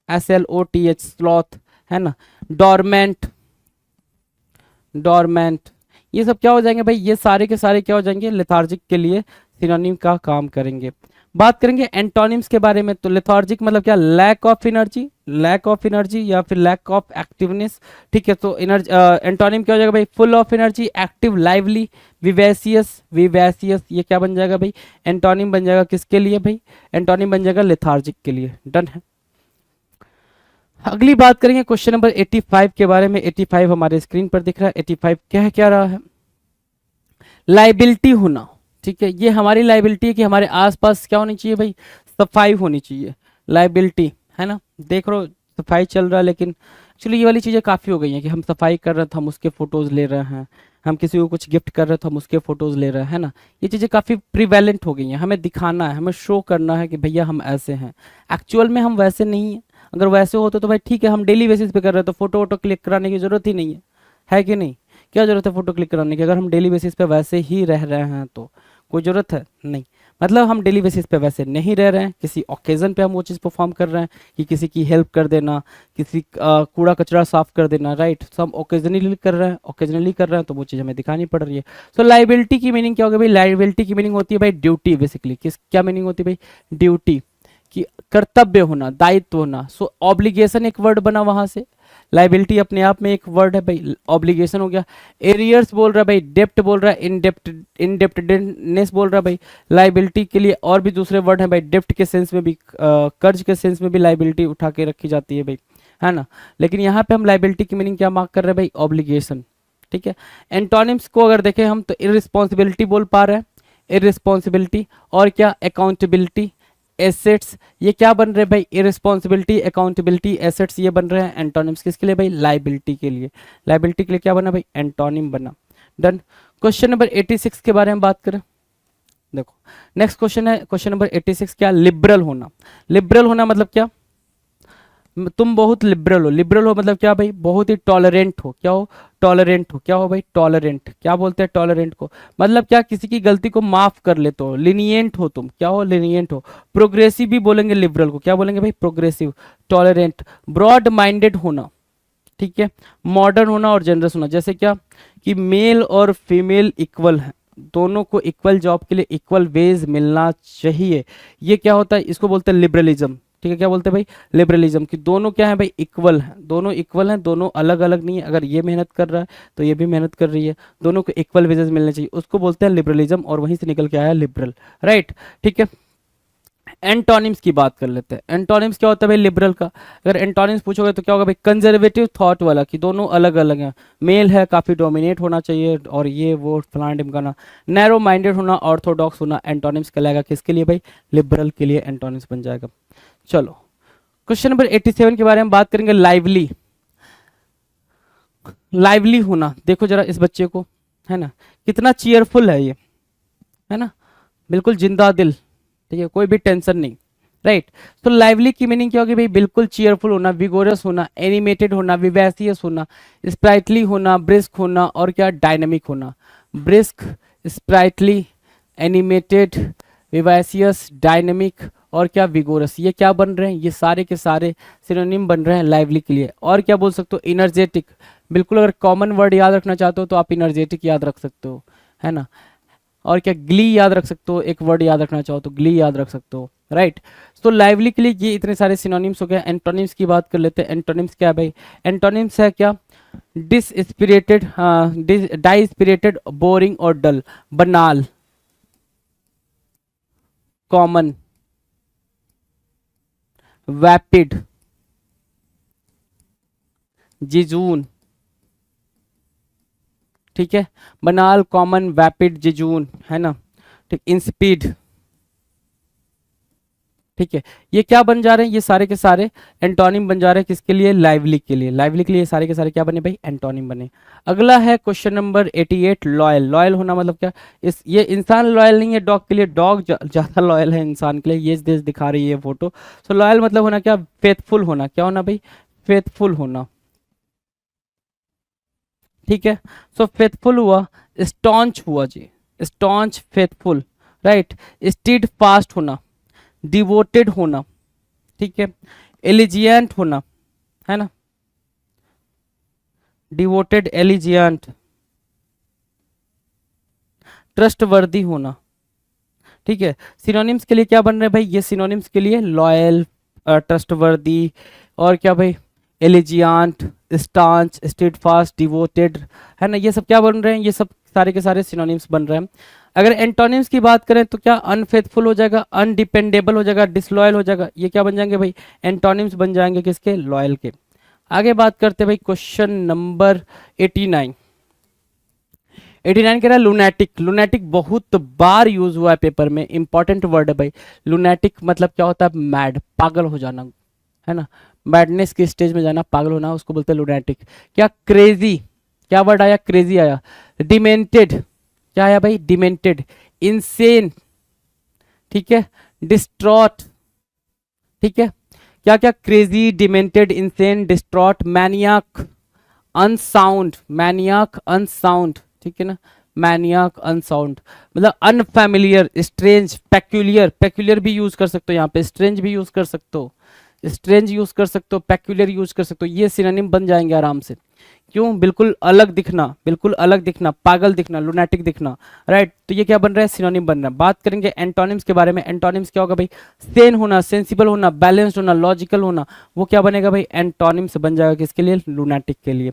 SLOTH, स्लॉथ, है ना। डॉर्मेंट, डॉर्मेंट, ये सब क्या हो जाएंगे भाई, ये सारे के सारे क्या हो जाएंगे, लेथार्जिक के लिए सिनोनिम का काम करेंगे। बात करेंगे एंटोनिम्स के बारे में, तो लेथार्जिक मतलब क्या, lack of energy, lack of energy या फिर लैक ऑफ एक्टिवनेस, ठीक है। तो एनर्जी, एंटोनिम क्या हो जाएगा भाई, full of energy, active, lively, vivacious, vivacious, ये क्या बन जाएगा भाई, एंटोनिम बन जाएगा किसके लिए भाई, एंटोनिम बन जाएगा लेथार्जिक के लिए। डन है। अगली बात करेंगे क्वेश्चन नंबर 85 के बारे में। 85 हमारे स्क्रीन पर दिख रहा है। 85 कह क्या रहा है, लाइबिलिटी होना, ठीक है, ये हमारी लाइबिलिटी है कि हमारे आसपास क्या होनी चाहिए भाई, सफाई होनी चाहिए, लाइबिलिटी, है ना। देख रहे हो सफाई चल रहा है, लेकिन एक्चुअली ये वाली चीज़ें काफ़ी हो गई हैं कि हम सफाई कर रहे हैं तो हम उसके फोटोज़ ले रहे हैं, हम किसी को कुछ गिफ्ट कर रहे हैं तो हम उसके फोटोज़ ले रहे हैं, है ना। ये चीज़ें काफ़ी प्रिवेलेंट हो गई हैं, हमें दिखाना है, हमें शो करना है कि भैया हम ऐसे हैं। एक्चुअल में हम वैसे नहीं हैं। अगर वैसे होते तो भाई ठीक है, हम डेली बेसिस पे कर रहे हैं तो फोटो वोटो क्लिक कराने की जरूरत ही नहीं है कि नहीं, क्या जरूरत है फोटो क्लिक कराने की, अगर हम डेली बेसिस पे वैसे ही रह रहे हैं तो कोई ज़रूरत है नहीं। मतलब हम डेली बेसिस पे वैसे नहीं रह रहे हैं, किसी ओकेज़न पे हम वो चीज़ परफॉर्म कर रहे हैं कि किसी की हेल्प कर देना, किसी कूड़ा कचरा साफ कर देना, राइट। तो हम ओकेजनली कर रहे हैं, ओकेजनली कर रहे हैं, तो वो चीज़ हमें दिखानी पड़ रही है। सो लाइबिलिटी की मीनिंग क्या होगी भाई, लाइबिलिटी की मीनिंग होती है भाई ड्यूटी, बेसिकली किस, क्या मीनिंग होती है भाई, ड्यूटी, कि कर्तव्य होना, दायित्व होना। सो ऑब्लिगेशन एक वर्ड बना वहां से, लाइबिलिटी अपने आप में एक वर्ड है भाई, ऑब्लिगेशन हो गया। एरियर्स बोल रहा है भाई, डेप्ट बोल रहा है, इनडेप्टेडनेस बोल रहा है भाई। लाइबिलिटी के लिए और भी दूसरे वर्ड हैं भाई, डेप्ट के सेंस में भी, कर्ज के सेंस में भी लाइबिलिटी उठा के रखी जाती है भाई, है ना। लेकिन यहाँ पे हम लाइबिलिटी की मीनिंग क्या मार्क कर रहे हैं भाई, ऑब्लिगेशन, ठीक है। एंटोनिम्स को अगर देखें हम तो इररिस्पॉन्सिबिलिटी बोल पा रहे हैं, इररिस्पॉन्सिबिलिटी, और क्या, अकाउंटेबिलिटी, एसेट्स, ये क्या बन रहे हैं भाई, इररिस्पॉन्सिबिलिटी, अकाउंटेबिलिटी, एसेट्स, ये बन रहे हैं एंटोनिम्स किसके लिए भाई, लाइबिलिटी के लिए। लाइबिलिटी के लिए क्या बना भाई, एंटोनिम बना। डन। क्वेश्चन नंबर 86 के बारे में बात करें, देखो नेक्स्ट क्वेश्चन है, क्वेश्चन नंबर 86 क्या, लिबरल होना। लिबरल होना मतलब क्या, तुम बहुत लिबरल हो, लिबरल हो मतलब क्या भाई, बहुत ही टॉलरेंट हो, क्या हो, टॉलरेंट हो, क्या हो भाई, टॉलरेंट, क्या बोलते हैं टॉलरेंट को, मतलब क्या, किसी की गलती को माफ कर लेते हो, लिनियंट हो तुम, क्या हो, लिनियंट हो। प्रोग्रेसिव भी बोलेंगे लिबरल को, क्या बोलेंगे भाई, प्रोग्रेसिव, टॉलरेंट। ब्रॉड माइंडेड होना, ठीक है। मॉडर्न होना और जेनरस होना, जैसे क्या कि मेल और फीमेल इक्वल है, दोनों को इक्वल जॉब के लिए इक्वल वेज मिलना चाहिए, ये क्या होता है, इसको बोलते हैं लिबरलिज्म। ठीक है, क्या बोलते हैं भाई, लिबरलिज्म, कि दोनों क्या है भाई, इक्वल हैं, दोनों इक्वल हैं, दोनों अलग अलग नहीं है, अगर ये मेहनत कर रहा है तो ये भी मेहनत कर रही है, दोनों को इक्वल वेजेस मिलने चाहिए, उसको बोलते हैं लिबरलिज्म, और वहीं से निकल के आया लिबरल, राइट। ठीक है, एंटोनिम्स की बात कर लेते हैं। एंटोनिम्स क्या होता है भाई, लिबरल का अगर एंटोनिम्स पूछोगे तो क्या होगा भाई, कंजर्वेटिव थॉट वाला, कि दोनों अलग अलग हैं, मेल है काफी डोमिनेट होना चाहिए और ये वो फलाना ढिमकाना। नैरो माइंडेड होना, ऑर्थोडॉक्स होना, एंटोनिम्स कहलाएगा किसके लिए भाई, लिबरल के लिए एंटोनिम्स बन जाएगा। चलो क्वेश्चन नंबर 87 के बारे में बात करेंगे, लाइवली। लाइवली होना, देखो जरा इस बच्चे को, है ना, कितना चीयरफुल है ये, है ना, बिल्कुल जिंदा दिल, ठीक है, कोई भी टेंशन नहीं, राइट। तो लाइवली की मीनिंग क्या होगी भाई, बिल्कुल चीयरफुल होना, विगोरस होना, एनिमेटेड होना, विवैसियस होना, स्प्राइटली होना, ब्रिस्क होना, और क्या डायनामिक होना। ब्रिस्क, स्प्राइटली, एनिमेटेड, विवैसियस, डायनामिक और क्या विगोरस, ये क्या बन रहे हैं, ये सारे के सारे सिनोनिम बन रहे हैं लाइवली के लिए। और क्या बोल सकते हो, इनर्जेटिक, बिल्कुल अगर कॉमन वर्ड याद रखना चाहते हो तो आप इनर्जेटिक याद रख सकते हो, है ना। और क्या ग्ली याद रख सकते हो, एक वर्ड याद रखना चाहो तो ग्ली याद रख सकते हो, राइट। तो लाइवली के लिए ये इतने सारे सिनोनिम्स हो गए। एंटोनिम्स की बात कर लेते हैं। एंटोनिम्स क्या है भाई, एंटोनिम्स है क्या, डिसस्पिरिटेड, डाइस्पिरिटेड, बोरिंग और डल, बनाल, कॉमन, वैपिड, जिजून, ठीक है, बनाल, कॉमन, वैपिड, जिजून, है ना, ठीक, इंस्पीड, ठीक है। ये क्या बन जा रहे हैं, ये सारे के सारे एंटोनिम बन जा रहे हैं किसके लिए, लाइवली के लिए। लाइवली के लिए ये सारे के सारे क्या बने भाई, एंटोनिम बने। अगला है क्वेश्चन नंबर 88, लॉयल। लॉयल होना मतलब क्या, इस ये इंसान लॉयल नहीं है डॉग के लिए, डॉग ज्यादा लॉयल है इंसान के लिए, ये देश दिखा रही है ये फोटो। सो लॉयल मतलब होना क्या, फेथफुल होना, क्या होना भाई, फेथफुल होना, ठीक है। सो फेथफुल हुआ, स्टॉन्च हुआ जी, staunch, faithful, right. Steadfast होना, डिवोटेड होना, ठीक है, एलिजियंट होना, है ना, डिवोटेड, एलिजियंट, ट्रस्टवर्दी होना, ठीक है। सिनोनिम्स के लिए क्या बन रहे हैं भाई, ये सिनोनिम्स के लिए लॉयल, ट्रस्टवर्दी, और क्या भाई, एलिजियंट, स्टांच, स्टेडफास्ट, डिवोटेड, है ना, ये सब क्या बन रहे हैं, ये सब सारे के सारे सिनोनिम्स बन रहे हैं। अगर एंटोनिम्स की बात करें तो क्या, अनफेथफुल हो जाएगा, अनडिपेंडेबल हो जाएगा, डिसलॉयल हो जाएगा, ये क्या बन जाएंगे भाई, एंटोनिम्स बन जाएंगे किसके, लॉयल के। आगे बात करते हैं भाई क्वेश्चन नंबर 89। 89 कह रहा है लुनैटिक। लुनैटिक बहुत बार यूज हुआ है पेपर में, इंपॉर्टेंट वर्ड है भाई। लुनैटिक मतलब क्या होता है, मैड, पागल हो जाना, है ना, मैडनेस के स्टेज में जाना, पागल होना, उसको बोलते हैं लुनैटिक। क्या, क्रेजी, क्या वर्ड आया, क्रेजी आया। डिमेंटेड, क्या आया भाई, डिमेंटेड। इंसेन, ठीक है, डिस्ट्रॉट, ठीक है, क्या क्या, crazy, demented, insane, distraught, मैनियाक, unsound, मैनियाक, unsound, ठीक है ना, मैनियाक, अनसाउंड, मतलब अनफैमिलियर, स्ट्रेंज, पेक्यूलियर, पेक्यूलियर भी यूज कर सकते हो यहाँ पे, स्ट्रेंज भी यूज कर सकते हो, स्ट्रेंज यूज कर सकते हो, पेक्यूलियर यूज कर सकते हो, ये सिनोनिम बन जाएंगे आराम से। क्यों, बिल्कुल अलग दिखना, बिल्कुल अलग दिखना, पागल दिखना, लुनैटिक दिखना, राइट। तो ये क्या बन रहा है, सिनोनिम बन रहा है। बात करेंगे एंटोनिम्स के बारे में। एंटोनिम्स क्या होगा भाई, सेन होना, सेंसिबल होना, बैलेंस्ड होना, लॉजिकल होना, वो क्या बनेगा भाई, एंटोनिम्स बन जाएगा किसके लिए, लुनैटिक के लिए।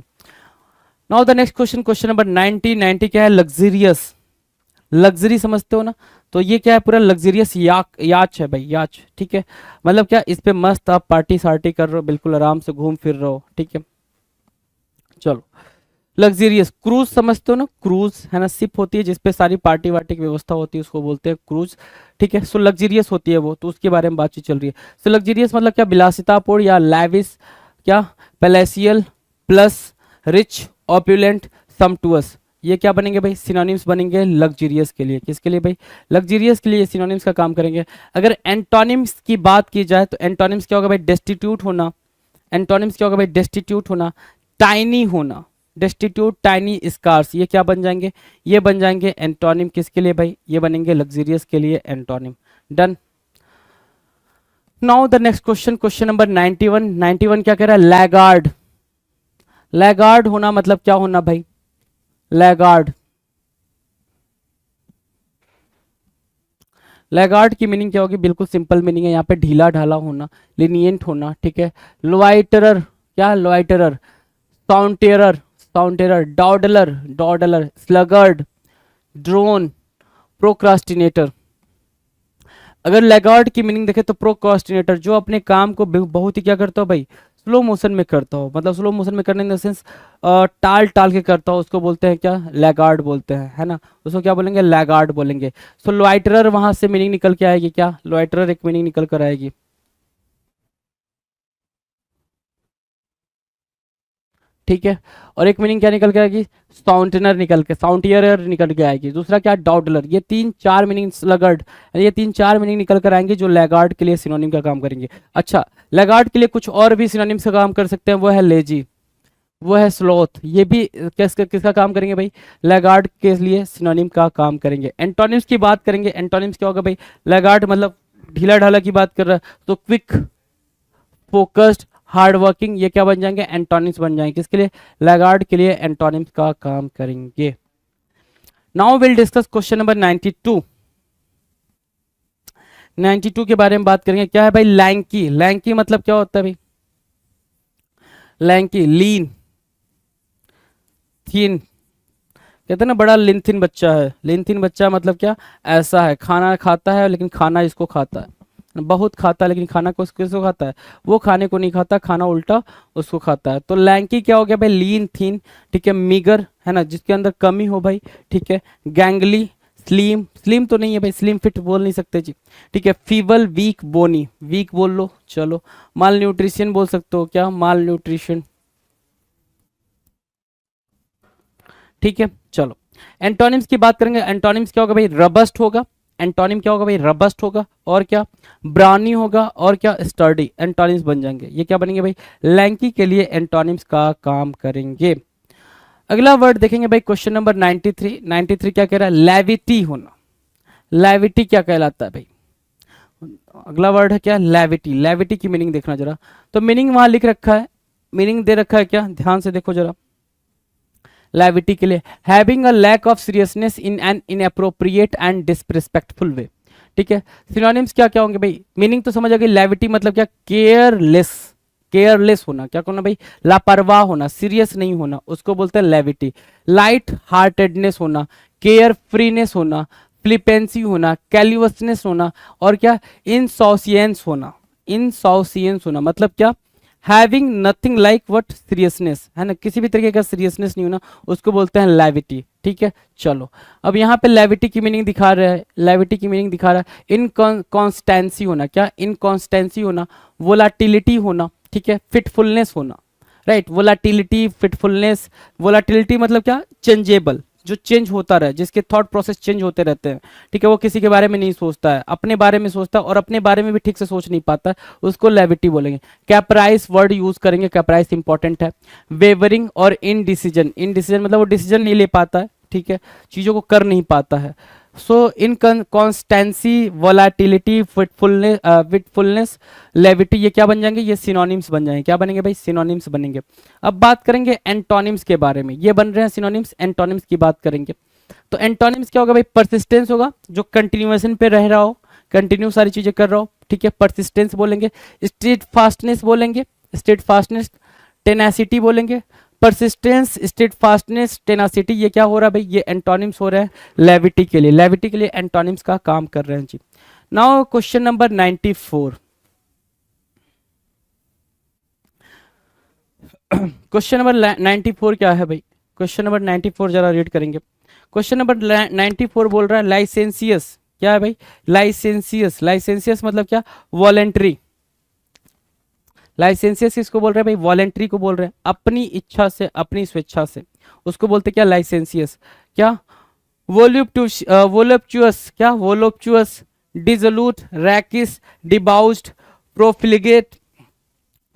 Now the next question, question number 90। 90 क्या है, लग्जरियस। लग्जरी समझते हो ना, तो ये क्या है, पूरा लग्जरियस याच है भाई, याच, ठीक है, मतलब क्या, इस पे मस्त आप पार्टी सार्टी कर रहे हो, बिल्कुल आराम से घूम फिर रहे हो, ठीक है। चलो, लग्जरियस। क्रूज समझते हो ना, क्रूज है ना, शिप होती है जिसपे सारी पार्टी वार्टी की व्यवस्था होती है, उसको बोलते हैं क्रूज, ठीक है। सो लग्जरियस होती है वो, तो उसके बारे में बातचीत चल रही है। सो लग्जरियस मतलब क्या, विलासितापूर्ण या लैविश, क्या, पैलेसियल, प्लस, रिच, ऑपुलेंट, सम्पटुअस, ये क्या बनेंगे भाई, सिनोनिम्स बनेंगे लग्जरियस के लिए। किसके लिए भाई, लग्जरियस के लिए सिनोनिम्स का काम करेंगे। अगर एंटोनिम्स की बात की जाए तो एंटोनिम्स क्या होगा भाई, डेस्टिट्यूट होना। एंटोनिम्स क्या होगा भाई, डेस्टिट्यूट होना, टाइनी होना, डेस्टिट्यूट, टाइनी, स्कार्स, ये क्या बन जाएंगे, ये बन जाएंगे एंटोनिम किसके लिए भाई, ये बनेंगे लग्जरियस के लिए antonym. Done. Now the next question, question number 91। 91 क्या कह रहा है, लैगार्ड। लैगार्ड होना मतलब क्या होना भाई? लैगार्ड, लैगार्ड की मीनिंग क्या होगी? बिल्कुल सिंपल मीनिंग है यहाँ पे, ढीला ढाला होना, लिनियंट होना, ठीक है। लोआइटरर, क्या लोआइटरर? साउंटेरर, साउंटेरर, डॉडलर, डॉडलर, स्लगर्ड, ड्रोन, प्रोक्रास्टिनेटर। अगर लैगार्ड की मीनिंग देखें तो प्रोक्रास्टिनेटर, जो अपने काम को बहुत ही क्या करता हो भाई? स्लो मोशन में करता हो, मतलब स्लो मोशन में करने इन द सेंस टाल टाल के करता हो, उसको बोलते हैं क्या? लैगार्ड बोलते हैं, है ना। उसको क्या बोलेंगे? लैगार्ड बोलेंगे। सो लोइटरर वहां से मीनिंग निकल के आएगी, क्या? लोइटरर एक मीनिंग निकल कर आएगी, ठीक है। और एक मीनिंग क्या निकल के आएगी? साउंटनर निकल के, साउंटियर निकल के आएगी। दूसरा क्या? डॉडलर। ये तीन चार मीनिंग, स्लगर्ड, ये तीन चार मीनिंग निकल कर आएंगे जो लैगार्ड के लिए सिनोनिम का काम करेंगे। अच्छा, लैगार्ड के लिए कुछ और भी सिनोनिम्स का काम कर सकते हैं, वो है लेजी, वो है स्लोथ, ये भी किसका काम करेंगे भाई? लैगार्ड के लिए सिनोनिम का काम करेंगे। एंटोनिम्स की बात करेंगे, एंटोनिम्स क्या होगा भाई? लैगार्ड मतलब ढीला ढाला की बात कर रहा है, तो क्विक, फोकस्ड, हार्ड वर्किंग, ये क्या बन जाएंगे? एंटोनिम्स बन जाएंगे। किसके लिए? लैगार्ड के लिए एंटोनिम्स का काम करेंगे। Now will discuss question number 92। 92 के बारे में बात करेंगे। क्या है भाई? लैंकी, लैंकी मतलब क्या होता है भाई? लैंकी, लीन, थीन, कहते हैं ना बड़ा लिनथिन बच्चा है। लिनथिन बच्चा मतलब क्या? ऐसा है, खाना खाता है लेकिन खाना इसको खाता है, बहुत खाता है लेकिन खाना को किसको खाता है? वो खाने को नहीं खाता, खाना उल्टा उसको खाता है। तो लैंकी क्या हो गया भाई? लीन थीन, ठीक है। मीगर है ना, जिसके अंदर कमी हो भाई, ठीक है। गैंगली, स्लिम, स्लिम तो नहीं है भाई, स्लिम फिट बोल नहीं सकते जी, ठीक है। फीबल, वीक, बोनी, वीक बोल लो चलो। माल न्यूट्रिशन बोल सकते हो, क्या? माल न्यूट्रिशन, ठीक है। चलो, एंटोनिम्स की बात करेंगे। एंटोनिम्स क्या होगा भाई? रबस्ट होगा, एंटोनिम क्या होगा भाई? रबस्ट होगा, और क्या? ब्राउनी होगा, और क्या? स्टर्डी, एंटोनिम्स बन जाएंगे। ये क्या बनेंगे भाई? लैंकी के लिए एंटोनिम्स का काम करेंगे। अगला वर्ड देखेंगे भाई, क्वेश्चन नंबर 93। 93 क्या कह रहा है? लैविटी होना। लैविटी क्या कहलाता है भाई? अगला वर्ड है क्या? लैविटी। लैविटी की मीनिंग देखना जरा, तो मीनिंग वहां लिख रखा है, मीनिंग दे रखा है क्या? ध्यान से देखो जरा। लैविटी के लिए having a lack of seriousness in an inappropriate and disrespectful way, ठीक है। सिनोनिम्स क्या क्या होंगे भाई? मीनिंग तो समझ आ गई। लैविटी मतलब क्या? केयरलेस, केयरलेस होना, क्या करना भाई? लापरवाह होना, सीरियस नहीं होना, उसको बोलते हैं लैविटी। लाइट हार्टेडनेस होना, केयर फ्रीनेस होना, फ्लिपेंसी होना, कैल्यूसनेस होना, और क्या? इनसॉसियंस होना। इनसॉसियंस होना मतलब क्या? Having nothing like what seriousness, है ना, किसी भी तरीके का सीरियसनेस नहीं होना, उसको बोलते हैं लैविटी, ठीक है। चलो, अब यहाँ पे लैविटी की मीनिंग दिखा रहा है, लैविटी की मीनिंग दिखा रहा है इनकॉन्स्टेंसी होना, क्या? इनकॉन्स्टेंसी होना, वोलाटिलिटी होना, ठीक है। फिटफुलनेस होना, राइट। वोलाटिलिटी, फिटफुलनेस, वोलाटिलिटी मतलब क्या? चेंजेबल, जो चेंज होता रहे, जिसके थॉट प्रोसेस चेंज होते रहते हैं, ठीक है। वो किसी के बारे में नहीं सोचता है, अपने बारे में सोचता है, और अपने बारे में भी ठीक से सोच नहीं पाता है, उसको लेविटी बोलेंगे। कैप्राइस वर्ड यूज करेंगे, कैप्राइस इंपॉर्टेंट है। वेवरिंग और इनडिसीजन, इनडिसीजन मतलब वो डिसीजन नहीं ले पाता है, ठीक है, चीजों को कर नहीं पाता है। सो इन कॉन्स्टेंसी, वोलाटिलिटी, फिटफुलनेस, विटफुलनेस, लेविटी, ये क्या बन जाएंगे? ये सिनोनिम्स बन जाएंगे। क्या बनेंगे भाई? सिनोनिम्स बनेंगे। अब बात करेंगे एंटोनिम्स के बारे में, ये बन रहे हैं सिनोनिम्स, एंटोनिम्स की बात करेंगे। तो एंटोनिम्स क्या होगा भाई? परसिस्टेंस होगा, जो कंटिन्यूएशन पे रह रहा हो, कंटिन्यू सारी चीजें कर रहा हो, ठीक है, परसिस्टेंस बोलेंगे। स्टेट फास्टनेस बोलेंगे, स्टेट फास्टनेस। टेनासिटी बोलेंगे। परसिस्टेंस, स्टेट फास्टनेस, टेनासिटी, ये क्या हो रहा है भाई? ये एंटोनिम्स हो रहे हैं लेविटी के लिए। लेविटी के लिए एंटोनिम्स का काम कर रहे हैं जी। Now question number 94। Question number 94 क्या है भाई? क्वेश्चन नंबर 94 जरा रीड करेंगे। क्वेश्चन नंबर 94 बोल रहा है लाइसेंसियस, क्या है भाई? लाइसेंसियस, लाइसेंसियस मतलब क्या? वॉलेंट्री। लाइसेंसियस किसको बोल रहे हैं भाई? वॉलेंट्री को बोल रहे हैं, अपनी इच्छा से, अपनी स्वेच्छा से, उसको बोलते क्या? लाइसेंसियस। क्या? वोलुप्चुअस, क्या? वोलुप्चुअस, डिजोलूट, रैकिस, डिबाउस्ड, प्रोफिलिगेट,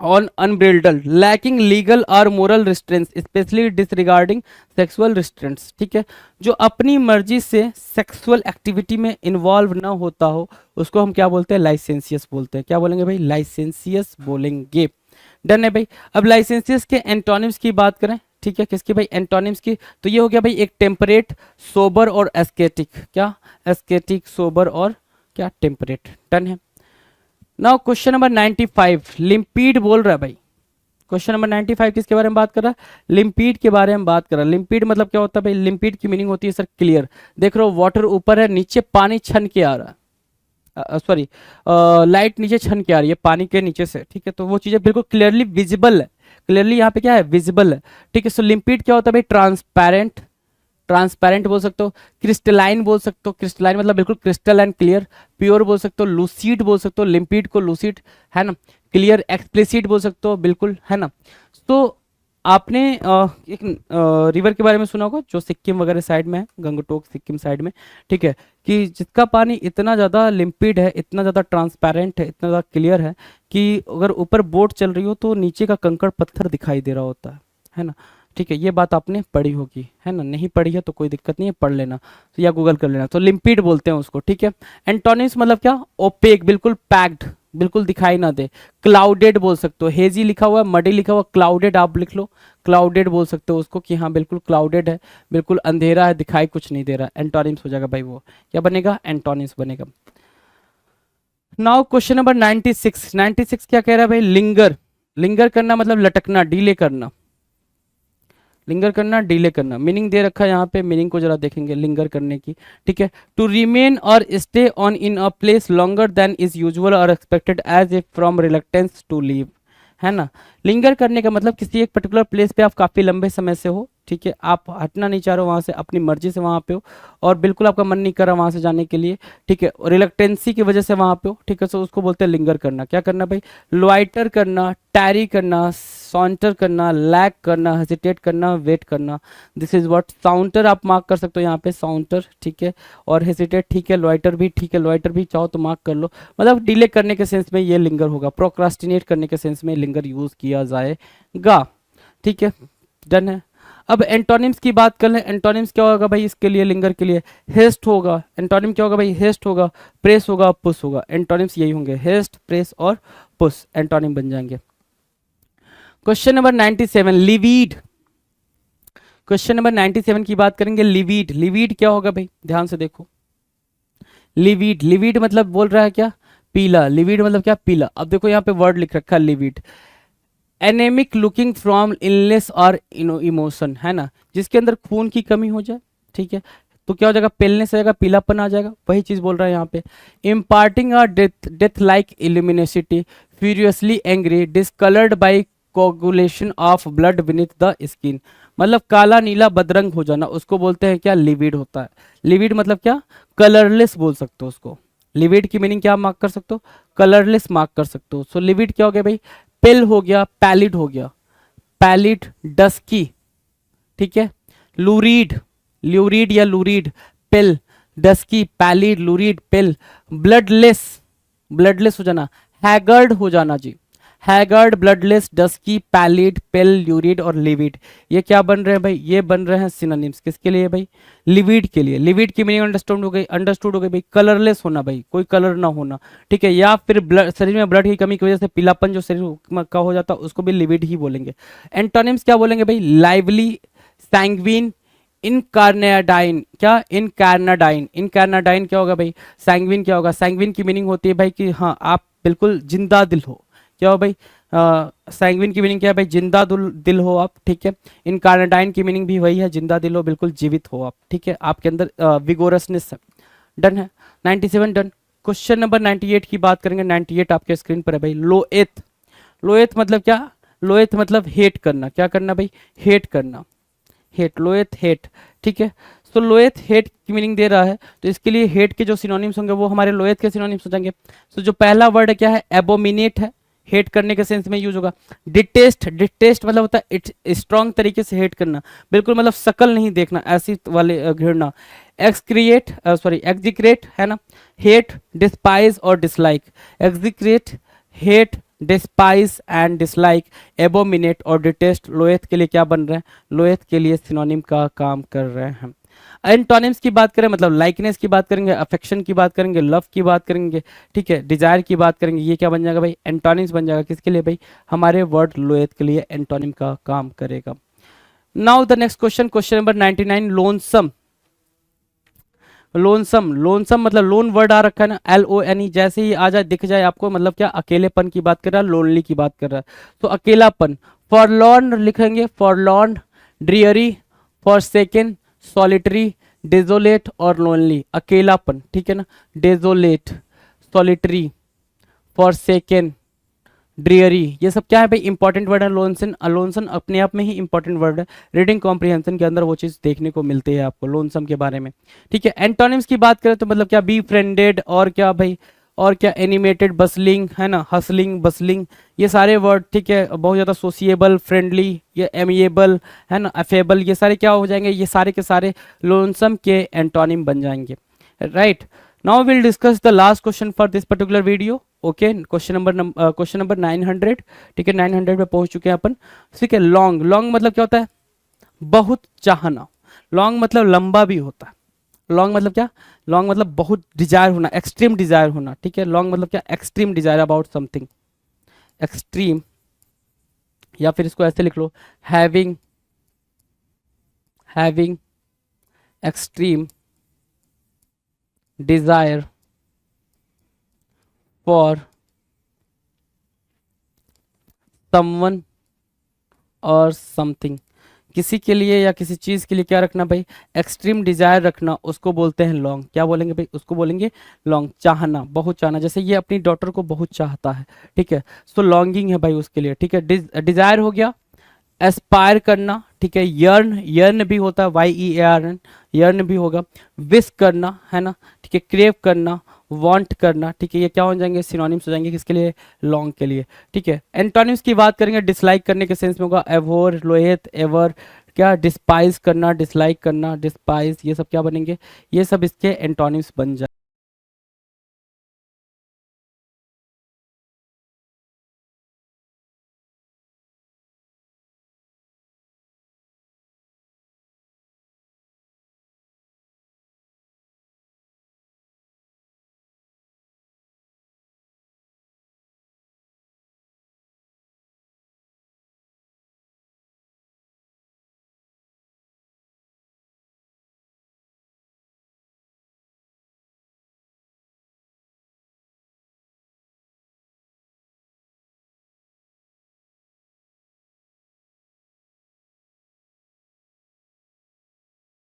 ऑन अनब्रिल्डल, लैकिंग लीगल और moral restraints, specially disregarding sexual restraints, ठीक है। जो अपनी मर्जी से सेक्सुअल एक्टिविटी में इन्वॉल्व ना होता हो, उसको हम क्या बोलते हैं? लाइसेंसियस बोलते हैं। क्या बोलेंगे भाई? लाइसेंसियस बोलेंगे। डन है भाई। अब लाइसेंसियस के एंटोनिम्स की बात करें, ठीक है, किसकी भाई, एंटोनिम्स की, तो ये हो गया भाई एक टेम्परेट, सोबर और एस्केटिक, क्या एस्केटिक, सोबर और क्या टेम्परेट, डन है। नाउ क्वेश्चन नंबर 95 लिम्पीड बोल रहा है भाई। क्वेश्चन नंबर 95 किसके बारे में बात कर रहा है, लिम्पीड के बारे में बात कर रहा है। लिम्पीड मतलब क्या होता है भाई, लिम्पीड की मीनिंग होती है सर क्लियर। देख रहे हो वाटर ऊपर है, नीचे पानी छन के आ रहा है, सॉरी लाइट नीचे छन के आ रही है पानी के नीचे से, ठीक है, तो वो चीजें बिल्कुल क्लियरली विजिबल है, क्लियरली यहाँ पे क्या है, विजिबल है, ठीक है। सो लिम्पीड क्या होता है भाई, ट्रांसपेरेंट, ट्रांसपेरेंट बोल सकते हो, क्रिस्टलाइन बोल सकते हो, क्रिस्टलाइन मतलब बिल्कुल क्रिस्टल एंड क्लियर, प्योर बोल सकते हो, लूसीड बोल सकते हो, लिम्पीड को लूसीड, है ना, क्लियर, एक्सप्लिसिट बोल सकते हो, बिल्कुल, है ना। तो आपने एक रिवर के बारे में सुना होगा जो सिक्किम वगैरह साइड में है, गंगटोक सिक्किम साइड में, ठीक है, कि जिसका पानी इतना ज़्यादा लिम्पिड है, इतना ज़्यादा ट्रांसपेरेंट है, इतना ज़्यादा क्लियर है कि अगर ऊपर बोट चल रही हो तो नीचे का कंकड़ पत्थर दिखाई दे रहा होता है ना, ठीक है। ये बात आपने पढ़ी होगी, है ना, नहीं पढ़ी है तो कोई दिक्कत नहीं है, पढ़ लेना तो या गूगल कर लेना, तो लिम्पिड बोलते हैं उसको, ठीक है। एंटोनिम्स मतलब क्या, ओपेक, बिल्कुल पैक्ड, बिल्कुल दिखाई ना दे, क्लाउडेड बोल सकते हो, हेजी लिखा हुआ है, मडी लिखा हुआ, क्लाउडेड आप लिख लो, क्लाउडेड बोल सकते हो उसको कि हाँ बिल्कुल क्लाउडेड है, बिल्कुल अंधेरा है, दिखाई कुछ नहीं दे रहा, एंटोनिम्स हो जाएगा भाई, वो क्या बनेगा, एंटोनिम्स बनेगा। नाउ क्वेश्चन नंबर 96, 96 क्या कह रहा है भाई, लिंगर, लिंगर करना मतलब लटकना, डीले करना, लिंगर करना, डिले करना, मीनिंग दे रखा है यहाँ पे, मीनिंग को जरा देखेंगे लिंगर करने की, ठीक है। टू रिमेन और stay on in a place longer than is usual और expected as a from reluctance to leave, है ना। लिंगर करने का मतलब किसी एक पर्टिकुलर प्लेस पे आप काफ़ी लंबे समय से हो, ठीक है, आप हटना नहीं चाह रहे हो वहाँ से, अपनी मर्जी से वहाँ पे हो और बिल्कुल आपका मन नहीं कर रहा वहाँ से जाने के लिए, ठीक है, रिलक्टेंसी की वजह से वहाँ पे हो, ठीक है, सो उसको बोलते हैं लिंगर करना। क्या करना भाई, लॉइटर करना, टैरी करना, सॉन्टर करना, लैग करना, हेजिटेट करना, वेट करना, दिस इज व्हाट, साउंटर आप मार्क कर सकते हो यहाँ पे, साउंटर, ठीक है, और हेजिटेट ठीक है, लॉइटर भी ठीक है, लॉइटर भी चाहो तो मार्क कर लो, मतलब डिले करने के सेंस में ये लिंगर होगा, प्रोक्रास्टिनेट करने के सेंस में लिंगर यूज किया जाएगा, ठीक है, डन है। अब एंटोनिम्स की बात कर लें, एंटोनिम्स क्या होगा भाई इसके लिए, लिंगर के लिए, हेस्ट होगा, एंटोनिम क्या होगा भाई, हेस्ट होगा, प्रेस होगा, पुश होगा, एंटोनिम्स यही होंगे, हेस्ट, प्रेस और पुश, एंटोनिम बन जाएंगे। Question number 97 levied, question number 97 की बात करेंगे, लिविड, लिविड क्या होगा भाई, ध्यान से देखो, लिविड, लिविड मतलब बोल रहा है क्या, पीला, लिविड मतलब क्या, पीला। अब देखो यहाँ पे वर्ड लिख रखा है levied, anaemic looking from illness और इमोशन, है ना, जिसके अंदर खून की कमी हो जाए, ठीक है, तो क्या हो जाएगा, पेलनेस आ जाएगा, पीलापन आ जाएगा, वही चीज बोल रहा है यहाँ पे। Imparting a death, death like illuminosity, furiously angry, discoloured by coagulation of blood beneath the skin, मतलब काला नीला बदरंग हो जाना, उसको बोलते हैं क्या, लिविड होता है। लिविड मतलब क्या, कलरलेस बोल सकते हो उसको, लिविड की मीनिंग क्या मार्क कर सकते हो, कलरलेस मार्क कर सकते हो। सो लिविड क्या हो गया भाई, पेल हो गया, पैलिड हो गया, पैलिड, डस्की, ठीक है, लूरीड, ल्यूरीड या लूरीड, पेल, डस्की, पैलिड, लूरीड, पेल, ब्लडलेस, ब्लडलेस हो जाना, हैगर्ड हो जाना जी, हैगर्ड, ब्लडलेस, डस्की, पैलिड, पेल, ल्यूरिड और लिविड, ये क्या बन रहे हैं भाई, ये बन रहे हैं सिनोनिम्स, किसके लिए भाई, लिविड के लिए। लिविड की मीनिंग अंडरस्टैंड हो गई, अंडरस्टूड हो गई भाई, कलरलेस होना भाई, कोई कलर ना होना, ठीक है, या फिर ब्लड, शरीर में ब्लड की कमी की वजह से पीलापन जो शरीर का हो जाता है उसको भी लिविड ही बोलेंगे। एंटोनिम्स क्या बोलेंगे भाई, लाइवली, सैंग्विन, इनकार्नाडाइन, क्या, इनकार्नाडाइन, इनकार्नाडाइन क्या होगा भाई, सैंग्विन क्या होगा, सैंग्विन की मीनिंग होती है भाई कि हाँ आप बिल्कुल जिंदा दिल हो, क्या हो भाई, सैंग्विन की मीनिंग क्या है भाई, जिंदा दिल हो आप, ठीक है। इनकार्नाडाइन की मीनिंग भी वही है, जिंदा दिल हो, बिल्कुल जीवित हो आप, ठीक है, आपके अंदर विगोरसनेस है, डन है, 97 डन। क्वेश्चन नंबर 98 की बात करेंगे, 98 आपके स्क्रीन पर है भाई, लोएथ, लोएथ मतलब क्या, लोएथ मतलब हेट करना, क्या करना भाई, हेट करना, हेट, लोएथ हेट, ठीक है। तो लोएथ हेट की मीनिंग दे रहा है, तो इसके लिए हेट के जो सिनोनिम्स होंगे वो हमारे लोएथ के सिनोनिम्स हो जाएंगे। तो जो पहला वर्ड है क्या है, एबोमिनेट है, हेट करने के सेंस में यूज होगा। डिटेस्ट, डिटेस्ट मतलब होता है स्ट्रॉन्ग तरीके से हेट करना, बिल्कुल मतलब शकल नहीं देखना, ऐसी वाले घृणा। एक्सक्रिएट, सॉरी एक्जिक्रेट है ना, हेट, डिस्पाइज और dislike, execrate, hate, despise and dislike, abominate और डिटेस्ट लोएथ के लिए क्या बन रहे हैं, लोएथ के लिए सिनोनिम का काम कर रहे हैं। एंटोनिम्स की बात करें मतलब लाइकनेस की बात करेंगे, अफेक्शन की बात करेंगे, लव की बात करेंगे, ठीक है, डिजायर की बात करेंगे, ये क्या बन जाएगा भाई, एंटोनिम्स बन जाएगा। किसके लिए भाई, हमारे वर्ड लोएथ के लिए एंटोनिम का काम करेगा। Now the next question, question number 99, lonesome. Lonesome, lonesome मतलब लोन वर्ड आ रखा है ना, LONE, जैसे ही आ जाए दिख जाए आपको मतलब क्या, अकेलेपन की बात कर रहा है, लोनली की बात कर रहा है, तो अकेलापन। फॉरलॉर्न लिखेंगे, फॉरलॉर्न, ड्रियरी, फॉरसेकन, सॉलिटरी, डेजोलेट और लोनली, अकेलापन, ठीक है ना, डेजोलेट, सॉलिटरी, फॉरसेकन, ड्रियरी, ये सब क्या है भाई, इंपॉर्टेंट वर्ड है। लोनसन, लोनसन अपने आप में ही इंपॉर्टेंट वर्ड है, रीडिंग कॉम्प्रिहेंशन के अंदर वो चीज़ देखने को मिलती है आपको लोनसम के बारे में, ठीक है। एंटोनिम्स की बात करें तो मतलब क्या, बी फ्रेंडेड, और क्या भाई, और क्या, एनिमेटेड, बसलिंग है ना, हसलिंग, बसलिंग, ये सारे वर्ड, ठीक है, बहुत ज़्यादा सोशिएबल, फ्रेंडली, ये एमिएबल है ना, अफेबल, ये सारे क्या हो जाएंगे, ये सारे के सारे लोनसम के एंटोनिम बन जाएंगे, right. Now will discuss the last question for this particular video. Okay, question number 900, ठीक है, 900 पे पहुंच चुके हैं अपन, ठीक है। लॉन्ग, लॉन्ग मतलब क्या होता है, बहुत चाहना, लॉन्ग मतलब लंबा भी होता है, लॉन्ग मतलब क्या, लॉन्ग मतलब बहुत डिजायर होना, एक्सट्रीम डिजायर होना, ठीक है। लॉन्ग मतलब क्या, extreme desire about something, extreme, या फिर इसको ऐसे लिख लो, having, having extreme desire for someone और समथिंग, किसी के लिए या किसी चीज के लिए क्या रखना भाई, एक्सट्रीम डिजायर रखना, उसको बोलते हैं लॉन्ग। क्या बोलेंगे भाई, उसको बोलेंगे लॉन्ग, चाहना, बहुत चाहना, जैसे ये अपनी डॉटर को बहुत चाहता है, ठीक है, सो लॉन्गिंग है भाई उसके लिए, ठीक है। डिजायर हो गया, एस्पायर करना, ठीक है, यर्न, यर्न भी होता है, YEARN, यर्न भी होगा, विश करना है ना, ठीक है, क्रेव करना, वांट करना, ठीक है, ये क्या हो जाएंगे, सिनोनिम्स हो जाएंगे किसके लिए, लॉन्ग के लिए, ठीक है। एंटोनिम्स की बात करेंगे, डिसलाइक करने के सेंस में होगा, एवोर, लोहेत, एवर, क्या, डिस्पाइज करना, डिसलाइक करना, डिस्पाइज, ये सब क्या बनेंगे, ये सब इसके एंटोनिम्स बन जाए।